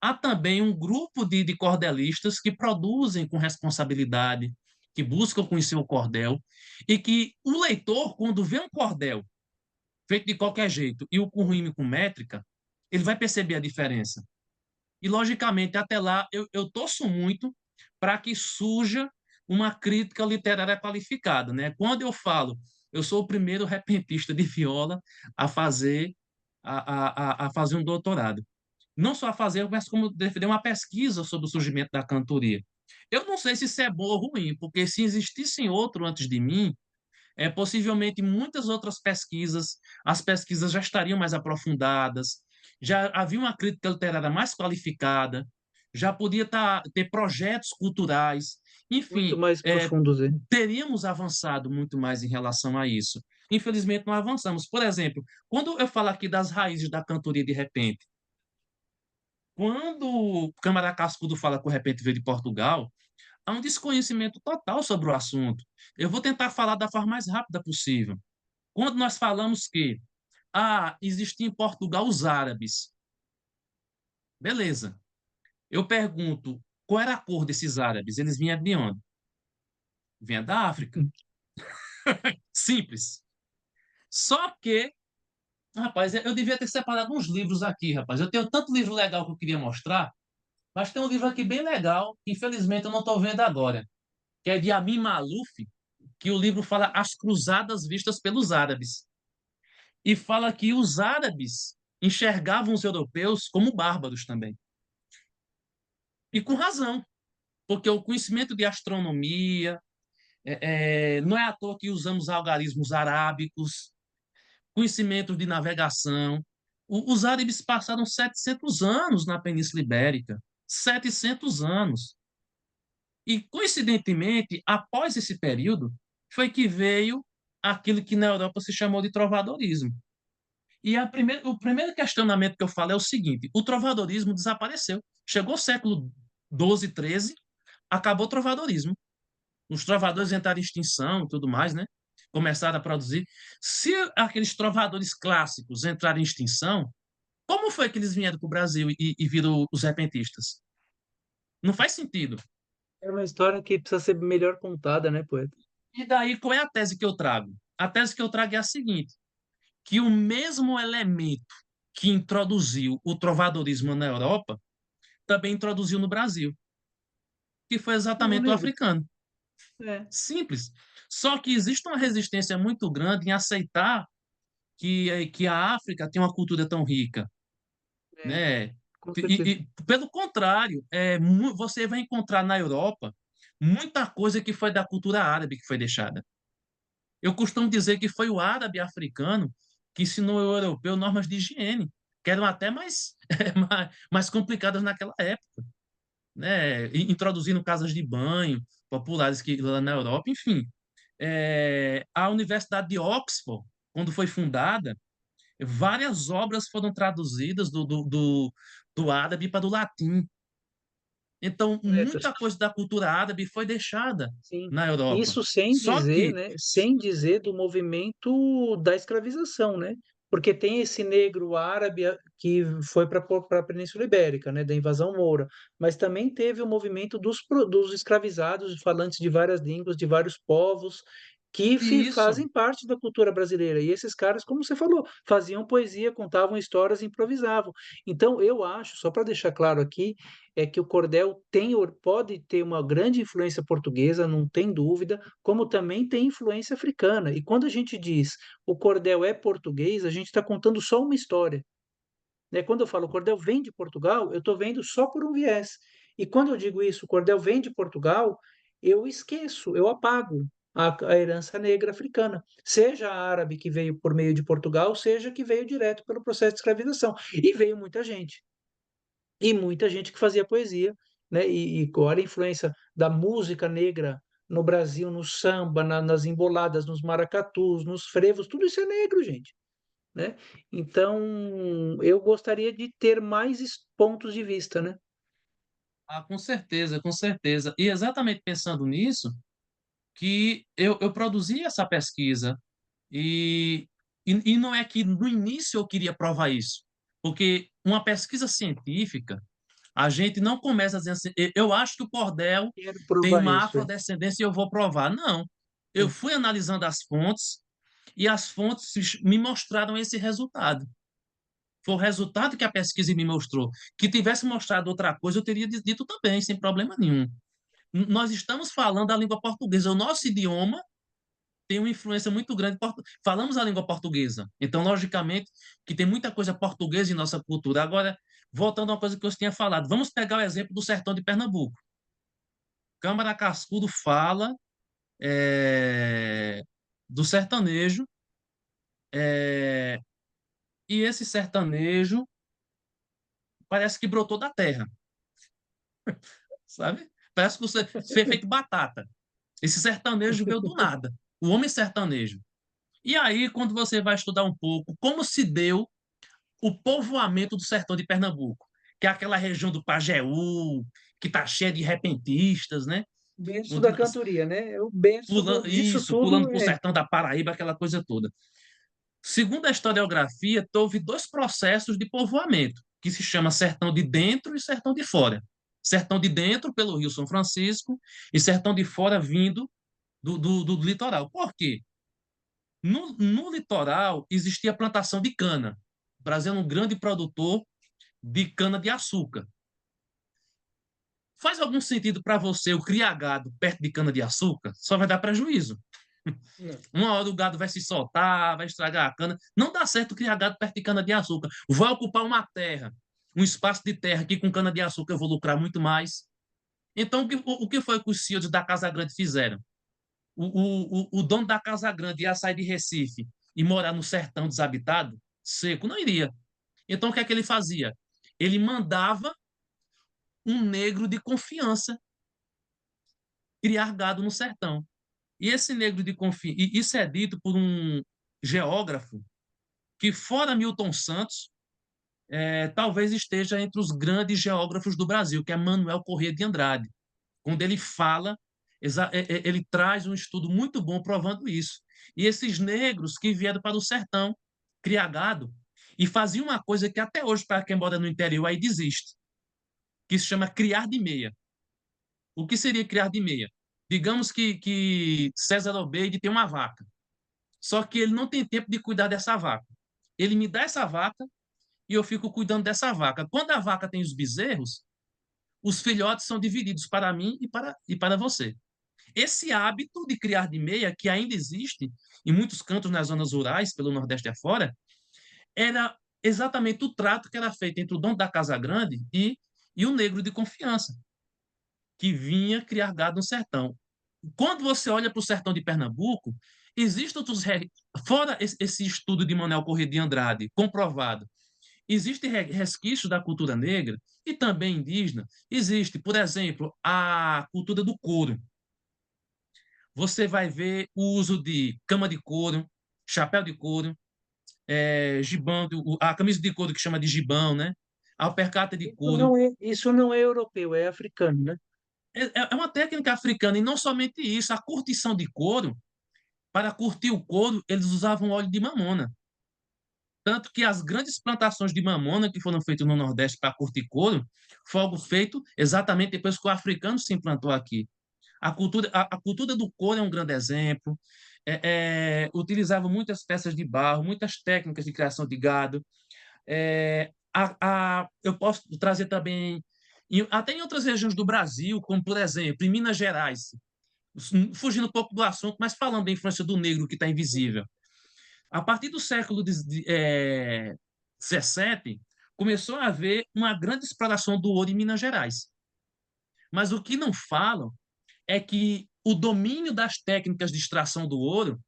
há também um grupo de cordelistas que produzem com responsabilidade, que buscam conhecer o cordel, e que o leitor, quando vê um cordel feito de qualquer jeito e o com rime com métrica, ele vai perceber a diferença. E, logicamente, até lá, eu torço muito para que surja uma crítica literária qualificada. Né? Quando eu falo, eu sou o primeiro repentista de viola a fazer, a fazer um doutorado. Não só a fazer, mas como defender uma pesquisa sobre o surgimento da cantoria. Eu não sei se isso é bom ou ruim, porque se existissem outro antes de mim, possivelmente muitas outras pesquisas, as pesquisas já estariam mais aprofundadas, já havia uma crítica literária mais qualificada, já podia ter projetos culturais, Muito enfim, mais profundos, é. teríamos avançado muito mais em relação a isso. Infelizmente, não avançamos. Por exemplo, quando eu falo aqui das raízes da cantoria de repente, quando o Câmara Cascudo fala que o repente veio de Portugal, há um desconhecimento total sobre o assunto. Eu vou tentar falar da forma mais rápida possível. Quando nós falamos que existia em Portugal os árabes, beleza. Eu pergunto, qual era a cor desses árabes? Eles vinham de onde? Vinha da África. Simples. Só que, rapaz, eu devia ter separado uns livros aqui, rapaz. Eu tenho tanto livro legal que eu queria mostrar, mas tem um livro aqui bem legal, que infelizmente eu não estou vendo agora, que é de Amin Maalouf, que o livro fala As Cruzadas Vistas pelos Árabes. E fala que os árabes enxergavam os europeus como bárbaros também. E com razão, porque o conhecimento de astronomia, não é à toa que usamos algarismos arábicos, conhecimento de navegação. Os árabes passaram 700 anos na Península Ibérica, 700 anos. E, coincidentemente, após esse período, foi que veio aquilo que na Europa se chamou de trovadorismo. E o primeiro questionamento que eu falo é o seguinte: o trovadorismo desapareceu. Chegou o século XII, XIII, acabou o trovadorismo. Os trovadores entraram em extinção e tudo mais, né? Começaram a produzir. Se aqueles trovadores clássicos entraram em extinção, como foi que eles vieram para o Brasil e viram os repentistas? Não faz sentido. É uma história que precisa ser melhor contada, né, poeta? E daí, qual é a tese que eu trago? A tese que eu trago é a seguinte: que o mesmo elemento que introduziu o trovadorismo na Europa também introduziu no Brasil, que foi É o exatamente o negro. africano. É, Simples. Só que existe uma resistência muito grande em aceitar que a África tem uma cultura tão rica, é, né? com certeza. Pelo contrário, você vai encontrar na Europa muita coisa que foi da cultura árabe que foi deixada. Eu costumo dizer que foi o árabe africano que ensinou ao europeu normas de higiene, que eram até mais, mais complicadas naquela época, né? Introduzindo casas de banho, populares que lá na Europa, enfim. A Universidade de Oxford, quando foi fundada, várias obras foram traduzidas do árabe para o latim. Então, Correto. muita coisa da cultura árabe foi deixada Sim, na Europa. isso sem Só dizer, que, né, sem dizer do movimento da escravização, né? Porque tem esse negro árabe que foi para a Península Ibérica, né, da invasão moura, mas também teve o movimento dos escravizados, falantes de várias línguas, de vários povos, que isso, fazem parte da cultura brasileira. E esses caras, como você falou, faziam poesia, contavam histórias, improvisavam. Então, eu acho, só para deixar claro aqui, é que o cordel pode ter uma grande influência portuguesa, não tem dúvida, como também tem influência africana. E quando a gente diz o cordel é português, a gente está contando só uma história, né? Quando eu falo o cordel vem de Portugal, eu estou vendo só por um viés. E quando eu digo isso, o cordel vem de Portugal, eu esqueço, eu apago a herança negra africana, seja a árabe que veio por meio de Portugal, seja que veio direto pelo processo de escravização. E veio muita gente. E muita gente que fazia poesia, né? E olha a influência da música negra no Brasil, no samba, nas emboladas, nos maracatus, nos frevos, tudo isso é negro, gente, né? Então, eu gostaria de ter mais pontos de vista, né? com certeza, com certeza. E exatamente pensando nisso, que eu produzi essa pesquisa e, e não é que no início eu queria provar isso, porque uma pesquisa científica, a gente não começa dizendo assim, eu acho que o cordel Quero tem provar uma isso. É. afrodescendência e eu vou provar. Não. Eu Sim. fui analisando as fontes e as fontes me mostraram esse resultado. Foi o resultado que a pesquisa me mostrou. Que tivesse mostrado outra coisa, eu teria dito também, sem problema nenhum. Nós estamos falando a língua portuguesa. O nosso idioma tem uma influência muito grande. Falamos a língua portuguesa. Então, logicamente, que tem muita coisa portuguesa em nossa cultura. Agora, voltando a uma coisa que eu tinha falado, vamos pegar o exemplo do sertão de Pernambuco. Câmara Cascudo fala do sertanejo, é, e esse sertanejo parece que brotou da terra, sabe? Parece que você foi feito batata. Esse sertanejo veio do nada. O homem sertanejo. E aí, quando você vai estudar um pouco como se deu o povoamento do sertão de Pernambuco, que é aquela região do Pajeú, que está cheia de repentistas, né? Berço da cantoria, né? É o berço Pulando, disso isso, pulando tudo para o é. sertão da Paraíba, aquela coisa toda. Segundo a historiografia, houve dois processos de povoamento, que se chama sertão de dentro e sertão de fora. Sertão de dentro pelo Rio São Francisco e sertão de fora vindo do litoral. Por quê? No litoral existia plantação de cana. O Brasil é um grande produtor de cana-de-açúcar. Faz algum sentido para você o criar gado perto de cana-de-açúcar? Só vai dar prejuízo. Não. Uma hora o gado vai se soltar, vai estragar a cana. Não dá certo criar gado perto de cana-de-açúcar. Vai ocupar uma terra, um espaço de terra que com cana-de-açúcar eu vou lucrar muito mais. Então, o que foi que os senhores da Casa Grande fizeram? O dono da Casa Grande ia sair de Recife e morar no sertão desabitado? Seco? Não iria. Então, o que é que ele fazia? Ele mandava um negro de confiança criar gado no sertão. E esse negro de confiança, e isso é dito por um geógrafo que, fora Milton Santos, talvez esteja entre os grandes geógrafos do Brasil, que é Manuel Corrêa de Andrade. Quando ele fala, ele traz um estudo muito bom provando isso. E esses negros que vieram para o sertão criar gado e faziam uma coisa que até hoje, para quem mora no interior, aí desiste, que se chama criar de meia. O que seria criar de meia? Digamos que César Obeide tem uma vaca, só que ele não tem tempo de cuidar dessa vaca. Ele me dá essa vaca e eu fico cuidando dessa vaca. Quando a vaca tem os bezerros, os filhotes são divididos para mim e para você. Esse hábito de criar de meia, que ainda existe em muitos cantos nas zonas rurais, pelo Nordeste afora, era exatamente o trato que era feito entre o dono da Casa Grande e o negro de confiança, que vinha criar gado no sertão. Quando você olha para o sertão de Pernambuco, existem outros. Fora esse estudo de Manuel Corrêa de Andrade, comprovado, existem resquícios da cultura negra e também indígena. Existe, por exemplo, a cultura do couro. você vai ver o uso de cama de couro, chapéu de couro, gibão, a camisa de couro que chama de gibão, né? A alpercata de couro. Isso não é europeu, é africano, né? É uma técnica africana, e não somente isso, a curtição de couro, para curtir o couro, eles usavam óleo de mamona. Tanto que as grandes plantações de mamona que foram feitas no Nordeste para curtir couro, foi algo feito exatamente depois que o africano se implantou aqui. A cultura do couro é um grande exemplo. Utilizava muitas peças de barro, muitas técnicas de criação de gado. Eu posso trazer também, até em outras regiões do Brasil, como por exemplo, em Minas Gerais, fugindo um pouco do assunto, mas falando da influência do negro que está invisível. A partir do século XVII, começou a haver uma grande exploração do ouro em Minas Gerais. Mas o que não falam é que o domínio das técnicas de extração do ouro,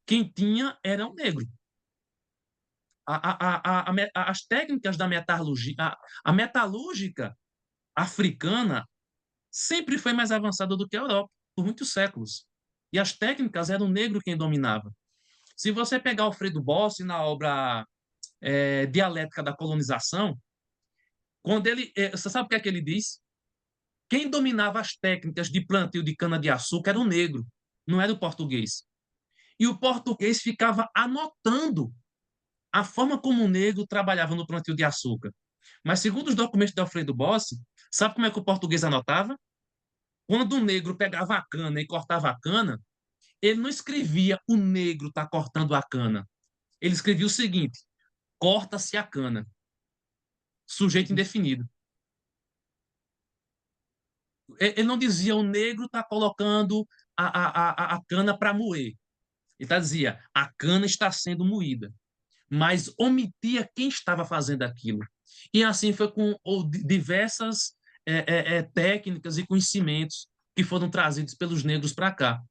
quem tinha era o negro. As técnicas da metalurgia, a metalúrgica africana sempre foi mais avançada do que a Europa, por muitos séculos. E as técnicas eram o negro quem dominava. Se você pegar Alfredo Bossi na obra Dialética da Colonização, quando você sabe o que é que ele diz? Quem dominava as técnicas de plantio de cana-de-açúcar era o negro, não era o português. E o português ficava anotando a forma como o negro trabalhava no plantio de açúcar. Mas, segundo os documentos de Alfredo Bossi, sabe como é que o português anotava? Quando o negro pegava a cana e cortava a cana, ele não escrevia o negro está cortando a cana. Ele escrevia o seguinte: corta-se a cana. Sujeito indefinido. Ele não dizia o negro está colocando a cana para moer. Ele dizia a cana está sendo moída, mas omitia quem estava fazendo aquilo. E assim foi com diversas técnicas e conhecimentos que foram trazidos pelos negros para cá.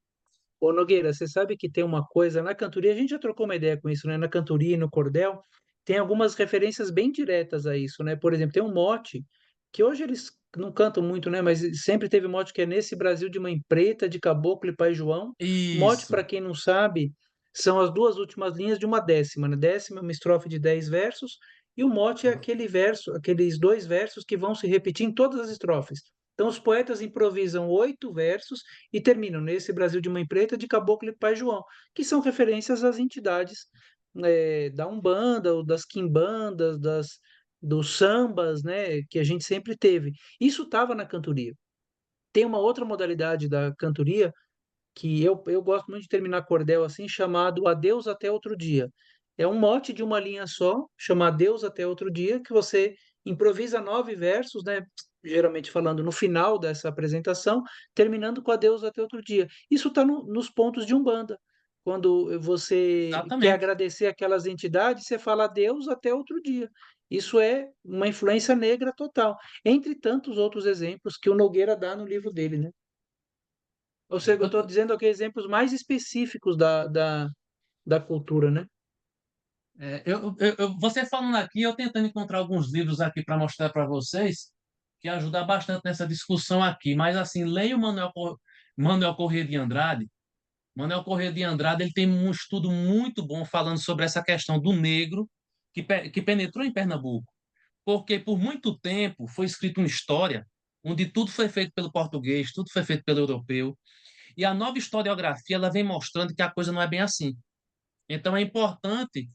Ô Nogueira, você sabe que tem uma coisa na cantoria, a gente já trocou uma ideia com isso, né? Na cantoria e no cordel, tem algumas referências bem diretas a isso, né? Por exemplo, tem um mote que hoje eles não cantam muito, né? Mas sempre teve mote que é nesse Brasil de mãe preta, de caboclo e pai João. Mote, Isso, para quem não sabe, são as duas últimas linhas de uma décima, né? Décima é uma estrofe de 10 versos, e o mote é aquele verso, aqueles dois versos que vão se repetir em todas as estrofes. Então, os poetas improvisam 8 versos e terminam nesse Brasil de Mãe Preta, de Caboclo e Pai João, que são referências às entidades da Umbanda, ou das quimbandas, dos sambas, né, que a gente sempre teve. Isso estava na cantoria. Tem uma outra modalidade da cantoria que eu gosto muito de terminar cordel assim, chamado Adeus até outro dia. É um mote de uma linha só, chama Adeus até outro dia, que você improvisa 9 versos, né? Geralmente falando no final dessa apresentação, terminando com Adeus até outro dia. Isso está nos pontos de Umbanda. Quando você quer exatamente. agradecer aquelas entidades, você fala adeus até outro dia. Isso é uma influência negra total, entre tantos outros exemplos que o Nogueira dá no livro dele, né? Ou seja, eu estou dizendo aqui exemplos mais específicos da cultura, né? Você falando aqui, eu tentando encontrar alguns livros aqui para mostrar para vocês, que ajudar bastante nessa discussão aqui. Mas, assim, leia o Manuel Corrêa de Andrade. Manuel Corrêa de Andrade ele tem um estudo muito bom falando sobre essa questão do negro que penetrou em Pernambuco. Porque, por muito tempo, foi escrito uma história onde tudo foi feito pelo português, tudo foi feito pelo europeu. E a nova historiografia ela vem mostrando que a coisa não é bem assim. Então é importante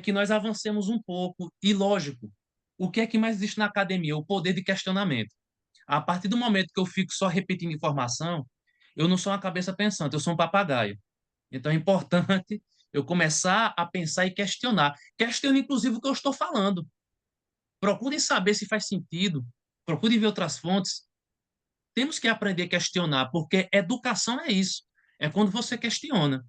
que nós avancemos um pouco. E, lógico, o que é que mais existe na academia? O poder de questionamento. A partir do momento que eu fico só repetindo informação, eu não sou uma cabeça pensante, eu sou um papagaio. Então é importante eu começar a pensar e questionar. Questione, inclusive, o que eu estou falando. Procure saber se faz sentido. Procure ver outras fontes. Temos que aprender a questionar, porque educação é isso. É quando você questiona.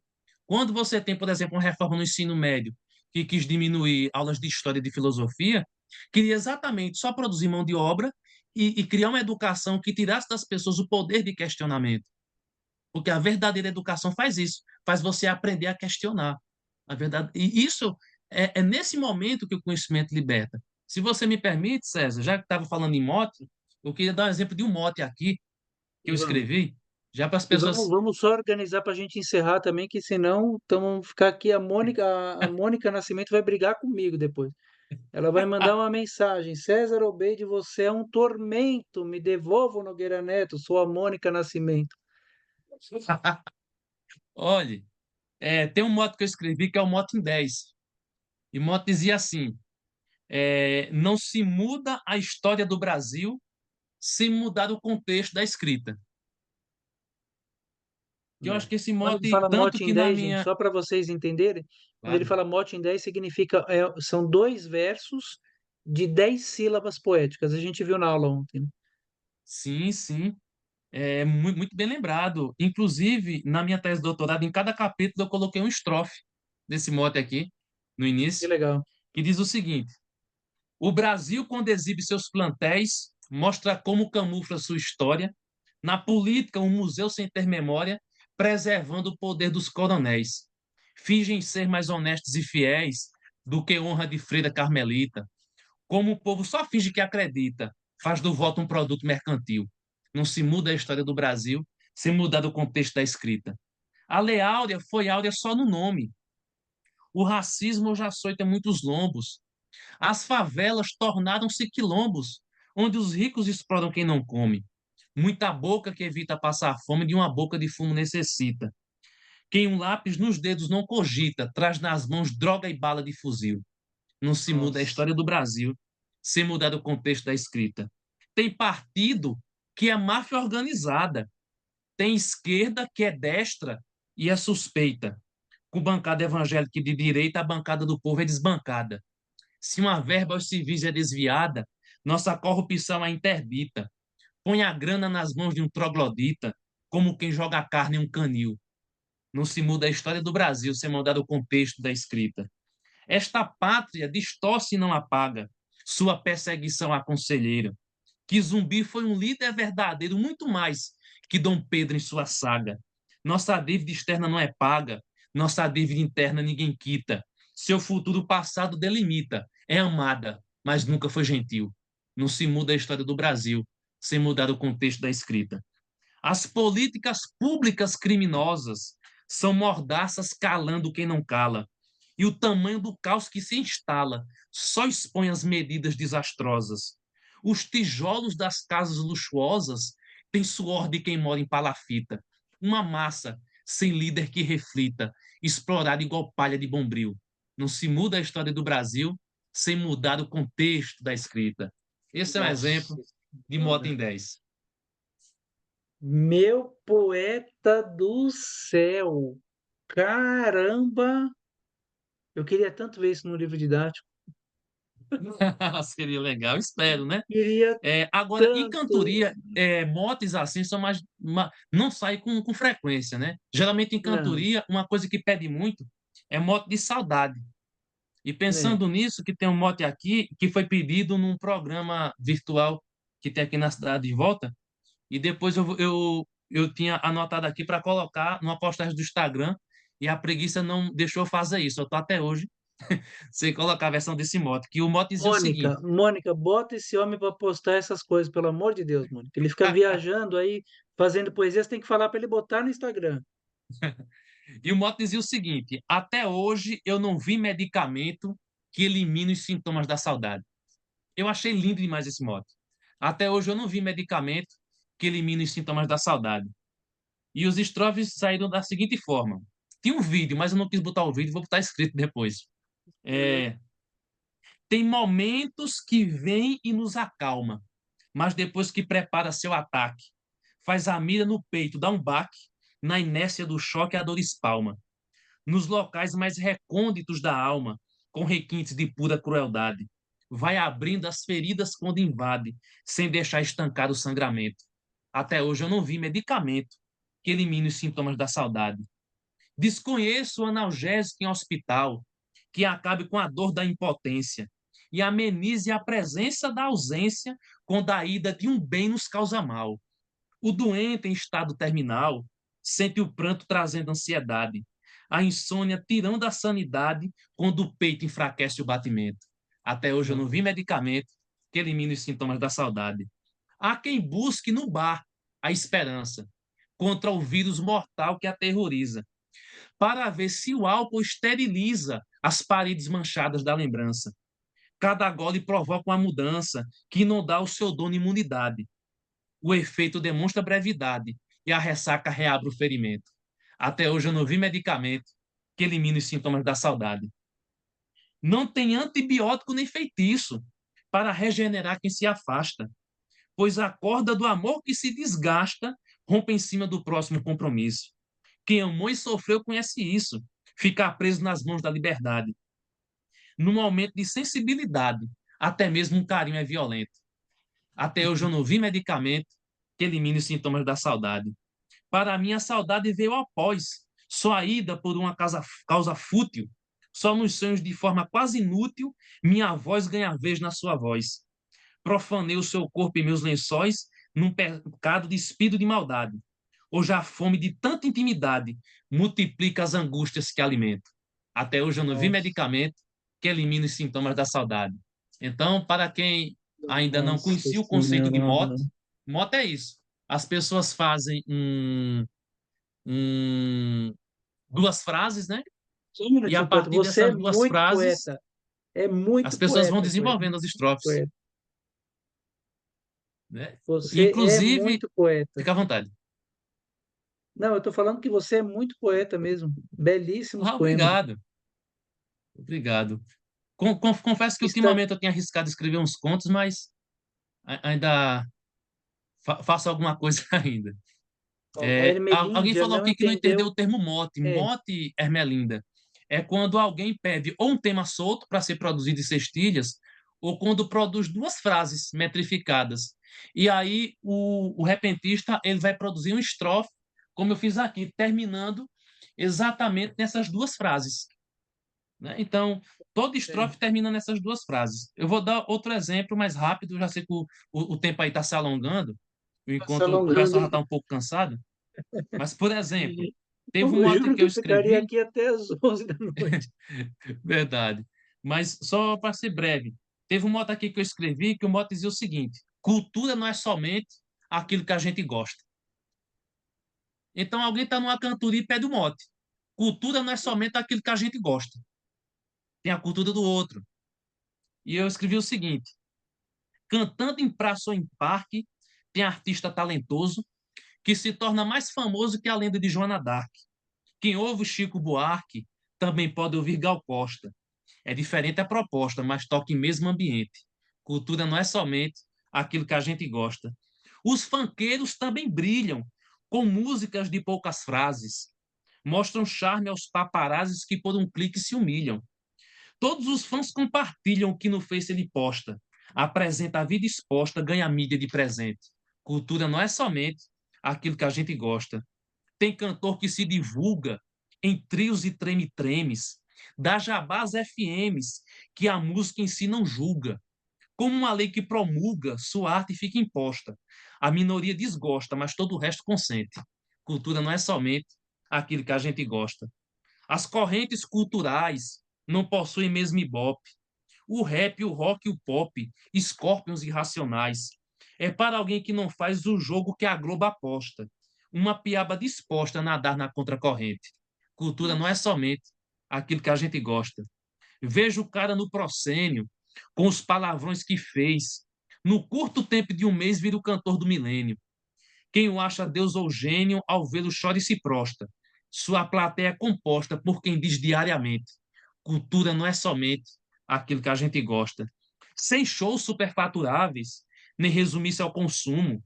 Quando você tem, por exemplo, uma reforma no ensino médio que quis diminuir aulas de história e de filosofia, queria exatamente só produzir mão de obra e criar uma educação que tirasse das pessoas o poder de questionamento. Porque a verdadeira educação faz isso, faz você aprender a questionar. A verdade, e isso é nesse momento que o conhecimento liberta. Se você me permite, César, já que estava falando em mote, eu queria dar um exemplo de um mote aqui que eu Vamos. escrevi. Já para as E vamos, pessoas. vamos só organizar para a gente encerrar também, que senão então, vamos ficar aqui. A Mônica Nascimento vai brigar comigo depois. Ela vai mandar uma mensagem: César Obeide, você é um tormento. Me devolva o Nogueira Neto. Sou a Mônica Nascimento. Olhe, tem um mote que eu escrevi que é o mote em 10. E o mote dizia assim: não se muda a história do Brasil sem mudar o contexto da escrita. Que eu acho É. que esse Quando ele mote, fala tanto mote em que na 10, gente, minha. só para vocês entenderem, quando ele Claro, fala mote em 10 significa são dois versos de 10 sílabas poéticas. A gente viu na aula ontem, né? sim, sim. É muito, muito bem lembrado. Inclusive, na minha tese de doutorado, em cada capítulo eu coloquei um estrofe desse mote aqui, no Que início, legal. que diz o seguinte: o Brasil, quando exibe seus plantéis, mostra como camufla sua história. Na política, um museu sem ter memória, preservando o poder dos coronéis. Fingem ser mais honestos e fiéis do que honra de freira carmelita. Como o povo só finge que acredita, faz do voto um produto mercantil. Não se muda a história do Brasil sem mudar o contexto da escrita. A Lei Áurea foi áurea só no nome. O racismo já açoita muitos lombos. As favelas tornaram-se quilombos, onde os ricos exploram quem não come. Muita boca que evita passar fome de uma boca de fumo necessita. Quem um lápis nos dedos não cogita, traz nas mãos droga e bala de fuzil. Não se muda a Nossa. história do Brasil sem mudar o contexto da escrita. Tem partido que é máfia organizada, tem esquerda que é destra e é suspeita. Com bancada evangélica e de direita, a bancada do povo é desbancada. Se uma verba aos civis é desviada, nossa corrupção é interdita. Põe a grana nas mãos de um troglodita, como quem joga carne em um canil. Não se muda a história do Brasil sem mudar o contexto da escrita. Esta pátria distorce e não apaga sua perseguição à conselheira. Que Zumbi foi um líder verdadeiro, muito mais que Dom Pedro em sua saga. Nossa dívida externa não é paga, nossa dívida interna ninguém quita. Seu futuro passado delimita, é amada, mas nunca foi gentil. Não se muda a história do Brasil sem mudar o contexto da escrita. As políticas públicas criminosas são mordaças calando quem não cala. E o tamanho do caos que se instala só expõe as medidas desastrosas. Os tijolos das casas luxuosas têm suor de quem mora em palafita. Uma massa sem líder que reflita, explorada igual palha de bombril. Não se muda a história do Brasil sem mudar o contexto da escrita. Esse é um Nossa exemplo de Moto Senhora. em 10. Meu poeta do céu. Caramba! Eu queria tanto ver isso no livro didático. Seria legal, espero, né? Queria Agora, em tanto. cantoria, motes assim são não saem com frequência, né? Geralmente em Não, cantoria, uma coisa que pede muito é mote de saudade. E né? pensando nisso, que tem um mote aqui que foi pedido num programa virtual que tem aqui na cidade de volta, e depois eu tinha anotado aqui para colocar numa postagem do Instagram, e a preguiça não deixou eu fazer isso. Eu tô até hoje sem colocar a versão desse mote, que o mote dizia o seguinte. Mônica, bota esse homem para postar essas coisas, pelo amor de Deus, Mônica. Ele fica viajando aí, fazendo poesia, você tem que falar para ele botar no Instagram. E o mote dizia o seguinte: até hoje eu não vi medicamento que elimine os sintomas da saudade. Eu achei lindo demais esse mote. Até hoje eu não vi medicamento que elimine os sintomas da saudade. E os estrofes saíram da seguinte forma: tinha um vídeo, mas eu não quis botar o vídeo, vou botar escrito depois. Uhum. É, tem momentos que vem e nos acalma, mas depois que prepara seu ataque, faz a mira no peito, dá um baque, na inércia do choque a dor espalma nos locais mais recônditos da alma, com requintes de pura crueldade. Vai abrindo as feridas quando invade, sem deixar estancar o sangramento. Até hoje eu não vi medicamento que elimine os sintomas da saudade. Desconheço o analgésico em hospital que acabe com a dor da impotência e amenize a presença da ausência quando a ida de um bem nos causa mal. O doente em estado terminal sente o pranto trazendo ansiedade, a insônia tirando a sanidade quando o peito enfraquece o batimento. Até hoje eu não vi medicamento que elimine os sintomas da saudade. Há quem busque no bar a esperança, contra o vírus mortal que aterroriza, para ver se o álcool esteriliza as paredes manchadas da lembrança. Cada gole provoca uma mudança que não dá ao seu dono imunidade. O efeito demonstra brevidade e a ressaca reabre o ferimento. Até hoje eu não vi medicamento que elimine os sintomas da saudade. Não tem antibiótico nem feitiço para regenerar quem se afasta, pois a corda do amor que se desgasta rompe em cima do próximo compromisso. Quem amou e sofreu conhece isso, ficar preso nas mãos da liberdade. Num momento de sensibilidade, até mesmo um carinho é violento. Até hoje eu não vi medicamento que elimine os sintomas da saudade. Para mim, a saudade veio após, só a ida por uma causa fútil. Só nos sonhos, de forma quase inútil, minha voz ganha vez na sua voz. Profanei o seu corpo e meus lençóis num pecado despido de maldade. Hoje a fome de tanta intimidade multiplica as angústias que alimento. Até hoje eu não vi Nossa, medicamento que elimine os sintomas da saudade. Então, para quem ainda não nossa conhecia o conceito de senhora. mote, mote é isso. As pessoas fazem um, duas frases, né? Só um E a minutinho, poeta. partir Você é dessas duas muito frases, poeta. É as muito pessoas vão poeta, poeta. desenvolvendo as Muito estrofes, poeta. né? Você é Inclusive, muito poeta. fica à vontade. Não, eu estou falando que você é muito poeta mesmo. Belíssimos Ah, poemas. obrigado, obrigado. Confesso que Está, ultimamente eu tenho arriscado escrever uns contos, mas ainda faço alguma coisa ainda. ó, a Alguém Ermelíndia falou não aqui que não entendeu entendeu. o termo mote. É, Mote, Ermelinda, é quando alguém pede ou um tema solto para ser produzido em cestilhas, ou quando produz duas frases metrificadas. E aí o repentista ele vai produzir um estrofe, como eu fiz aqui, terminando exatamente nessas duas frases, né? Então, toda é. estrofe termina nessas duas frases. Eu vou dar outro exemplo mais rápido, já sei que o tempo aí está se alongando, Passa enquanto o alongando. pessoal já está um pouco cansado. Mas, por exemplo, teve um Eu mote juro que que eu eu ficaria escrevi, aqui até as 11 da noite. verdade, mas só para ser breve, teve um mote aqui que eu escrevi que o mote dizia o seguinte: cultura não é somente aquilo que a gente gosta. Então, alguém está numa cantoria e pede o mote. Cultura não é somente aquilo que a gente gosta. Tem a cultura do outro. E eu escrevi o seguinte: cantando em praça ou em parque, tem artista talentoso que se torna mais famoso que a lenda de Joana d'Arc. Quem ouve Chico Buarque também pode ouvir Gal Costa. É diferente a proposta, mas toca em mesmo ambiente. Cultura não é somente aquilo que a gente gosta. Os funkeiros também brilham com músicas de poucas frases. Mostram charme aos paparazzis que por um clique se humilham. Todos os fãs compartilham o que no Face ele posta. Apresenta a vida exposta, ganha mídia de presente. Cultura não é somente aquilo que a gente gosta. Tem cantor que se divulga em trios e treme-tremes, dá jabás FMs, que a música em si não julga. Como uma lei que promulga, sua arte fica imposta. A minoria desgosta, mas todo o resto consente. Cultura não é somente aquilo que a gente gosta. As correntes culturais não possuem mesmo ibope. O rap, o rock e o pop, escórpions irracionais. É para alguém que não faz o jogo que a Globo aposta. Uma piaba disposta a nadar na contracorrente. Cultura não é Nossa. somente aquilo que a gente gosta. Vejo o cara no proscênio, com os palavrões que fez. No curto tempo de um mês, vira o cantor do milênio. Quem o acha Deus ou gênio, ao vê-lo chora e se prosta. Sua plateia é composta por quem diz diariamente: cultura não é somente aquilo que a gente gosta. Sem shows superfaturáveis, nem resumir-se ao consumo.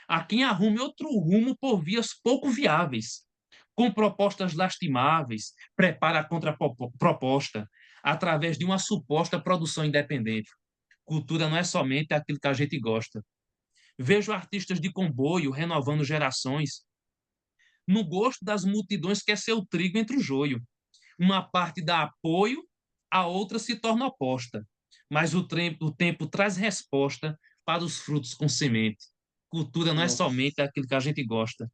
Há quem arrume outro rumo por vias pouco viáveis. Com propostas lastimáveis, prepara a contraproposta através de uma suposta produção independente. Cultura não é somente aquilo que a gente gosta. Vejo artistas de comboio renovando gerações. No gosto das multidões quer ser o trigo entre o joio. Uma parte dá apoio, a outra se torna oposta. Mas o tempo traz resposta para os frutos com semente. Cultura não é Nossa. somente aquilo que a gente gosta.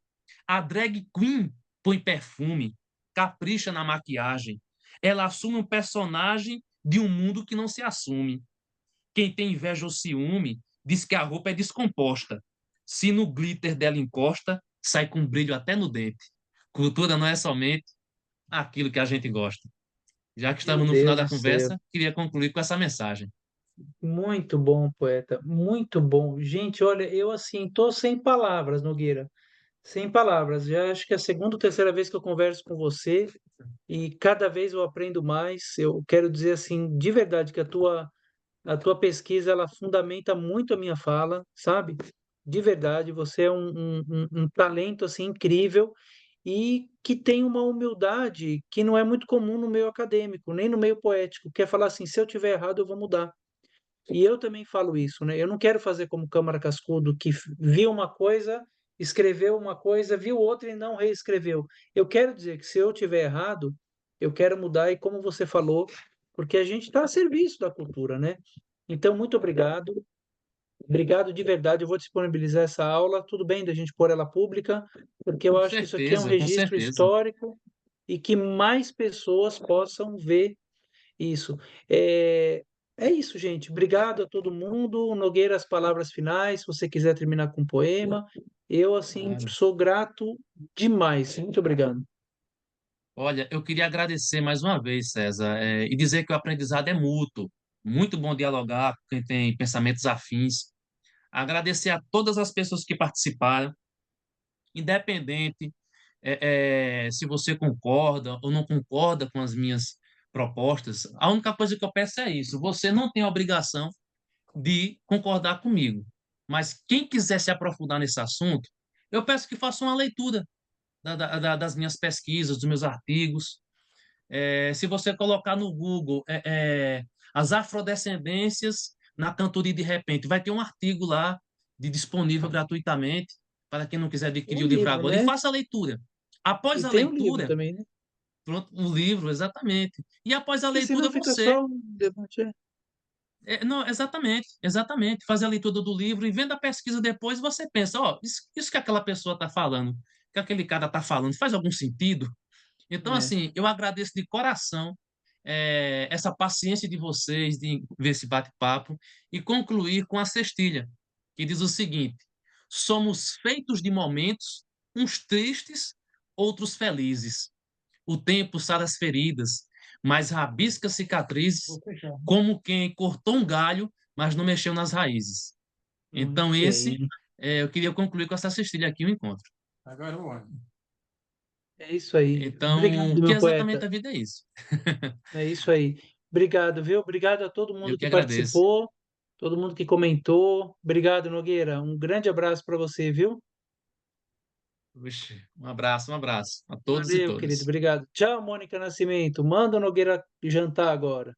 A drag queen põe perfume, capricha na maquiagem. Ela assume um personagem de um mundo que não se assume. Quem tem inveja ou ciúme diz que a roupa é descomposta. Se no glitter dela encosta, sai com brilho até no dente. Cultura não é somente aquilo que a gente gosta. Já que Meu estamos no final Deus da do céu. conversa, queria concluir com essa mensagem. Muito bom, poeta. Muito bom. Gente, olha, eu assim, tô sem palavras, Nogueira. Sem palavras. Já acho que é a segunda ou terceira vez que eu converso com você e cada vez eu aprendo mais. Eu quero dizer assim, de verdade, que a tua pesquisa ela fundamenta muito a minha fala, sabe? De verdade, você é um talento assim incrível e que tem uma humildade que não é muito comum no meio acadêmico, nem no meio poético. Quer falar assim, se eu tiver errado, eu vou mudar. E eu também falo isso, né? Eu não quero fazer como Câmara Cascudo, que viu uma coisa, escreveu uma coisa, viu outra e não reescreveu. Eu quero dizer que se eu tiver errado, eu quero mudar, e como você falou, porque a gente está a serviço da cultura, né? Então, muito obrigado. Obrigado de verdade. Eu vou disponibilizar essa aula. Tudo bem da gente pôr ela pública, porque eu acho que isso aqui é um Com registro certeza. histórico e que mais pessoas possam ver isso. É, é isso, gente. Obrigado a todo mundo. Nogueira, as palavras finais, se você quiser terminar com um poema. Eu, assim, Claro. sou grato demais. Muito obrigado. Olha, eu queria agradecer mais uma vez, César, e dizer que o aprendizado é mútuo. Muito bom dialogar com quem tem pensamentos afins. Agradecer a todas as pessoas que participaram, independente se você concorda ou não concorda com as minhas propostas. A única coisa que eu peço é isso: você não tem a obrigação de concordar comigo. Mas quem quiser se aprofundar nesse assunto, eu peço que faça uma leitura das minhas pesquisas, dos meus artigos. Se você colocar no Google as afrodescendências na cantoria de repente, vai ter um artigo lá disponível gratuitamente para quem não quiser O adquirir o livro livro, agora. E né? faça a leitura. Após E a tem o livro leitura, também, né? pronto, o livro, exatamente. E após a Porque senão leitura, fica você só um debate. não, exatamente, exatamente. Fazer a leitura do livro e vendo a pesquisa depois, você pensa, ó, isso que aquela pessoa está falando, que aquele cara está falando, faz algum sentido? Então, É. assim, eu agradeço de coração essa paciência de vocês de ver esse bate-papo e concluir com a cestilha, que diz o seguinte: somos feitos de momentos, uns tristes, outros felizes. O tempo sara as feridas, mas rabisca Vou cicatrizes, fechar. como quem cortou um galho, mas não mexeu nas raízes. Muito Então, bem. eu queria concluir com essa cestilha aqui o encontro. É isso aí. Então, Obrigado, que meu exatamente poeta. a vida é isso. É isso aí. Obrigado, viu? Obrigado a todo Eu mundo que que agradeço. participou, todo mundo que comentou. Obrigado, Nogueira. Um grande abraço para você, viu? Vixe, um abraço a todos e Valeu, querido. todas. Obrigado. Tchau, Mônica Nascimento. Manda o Nogueira jantar agora.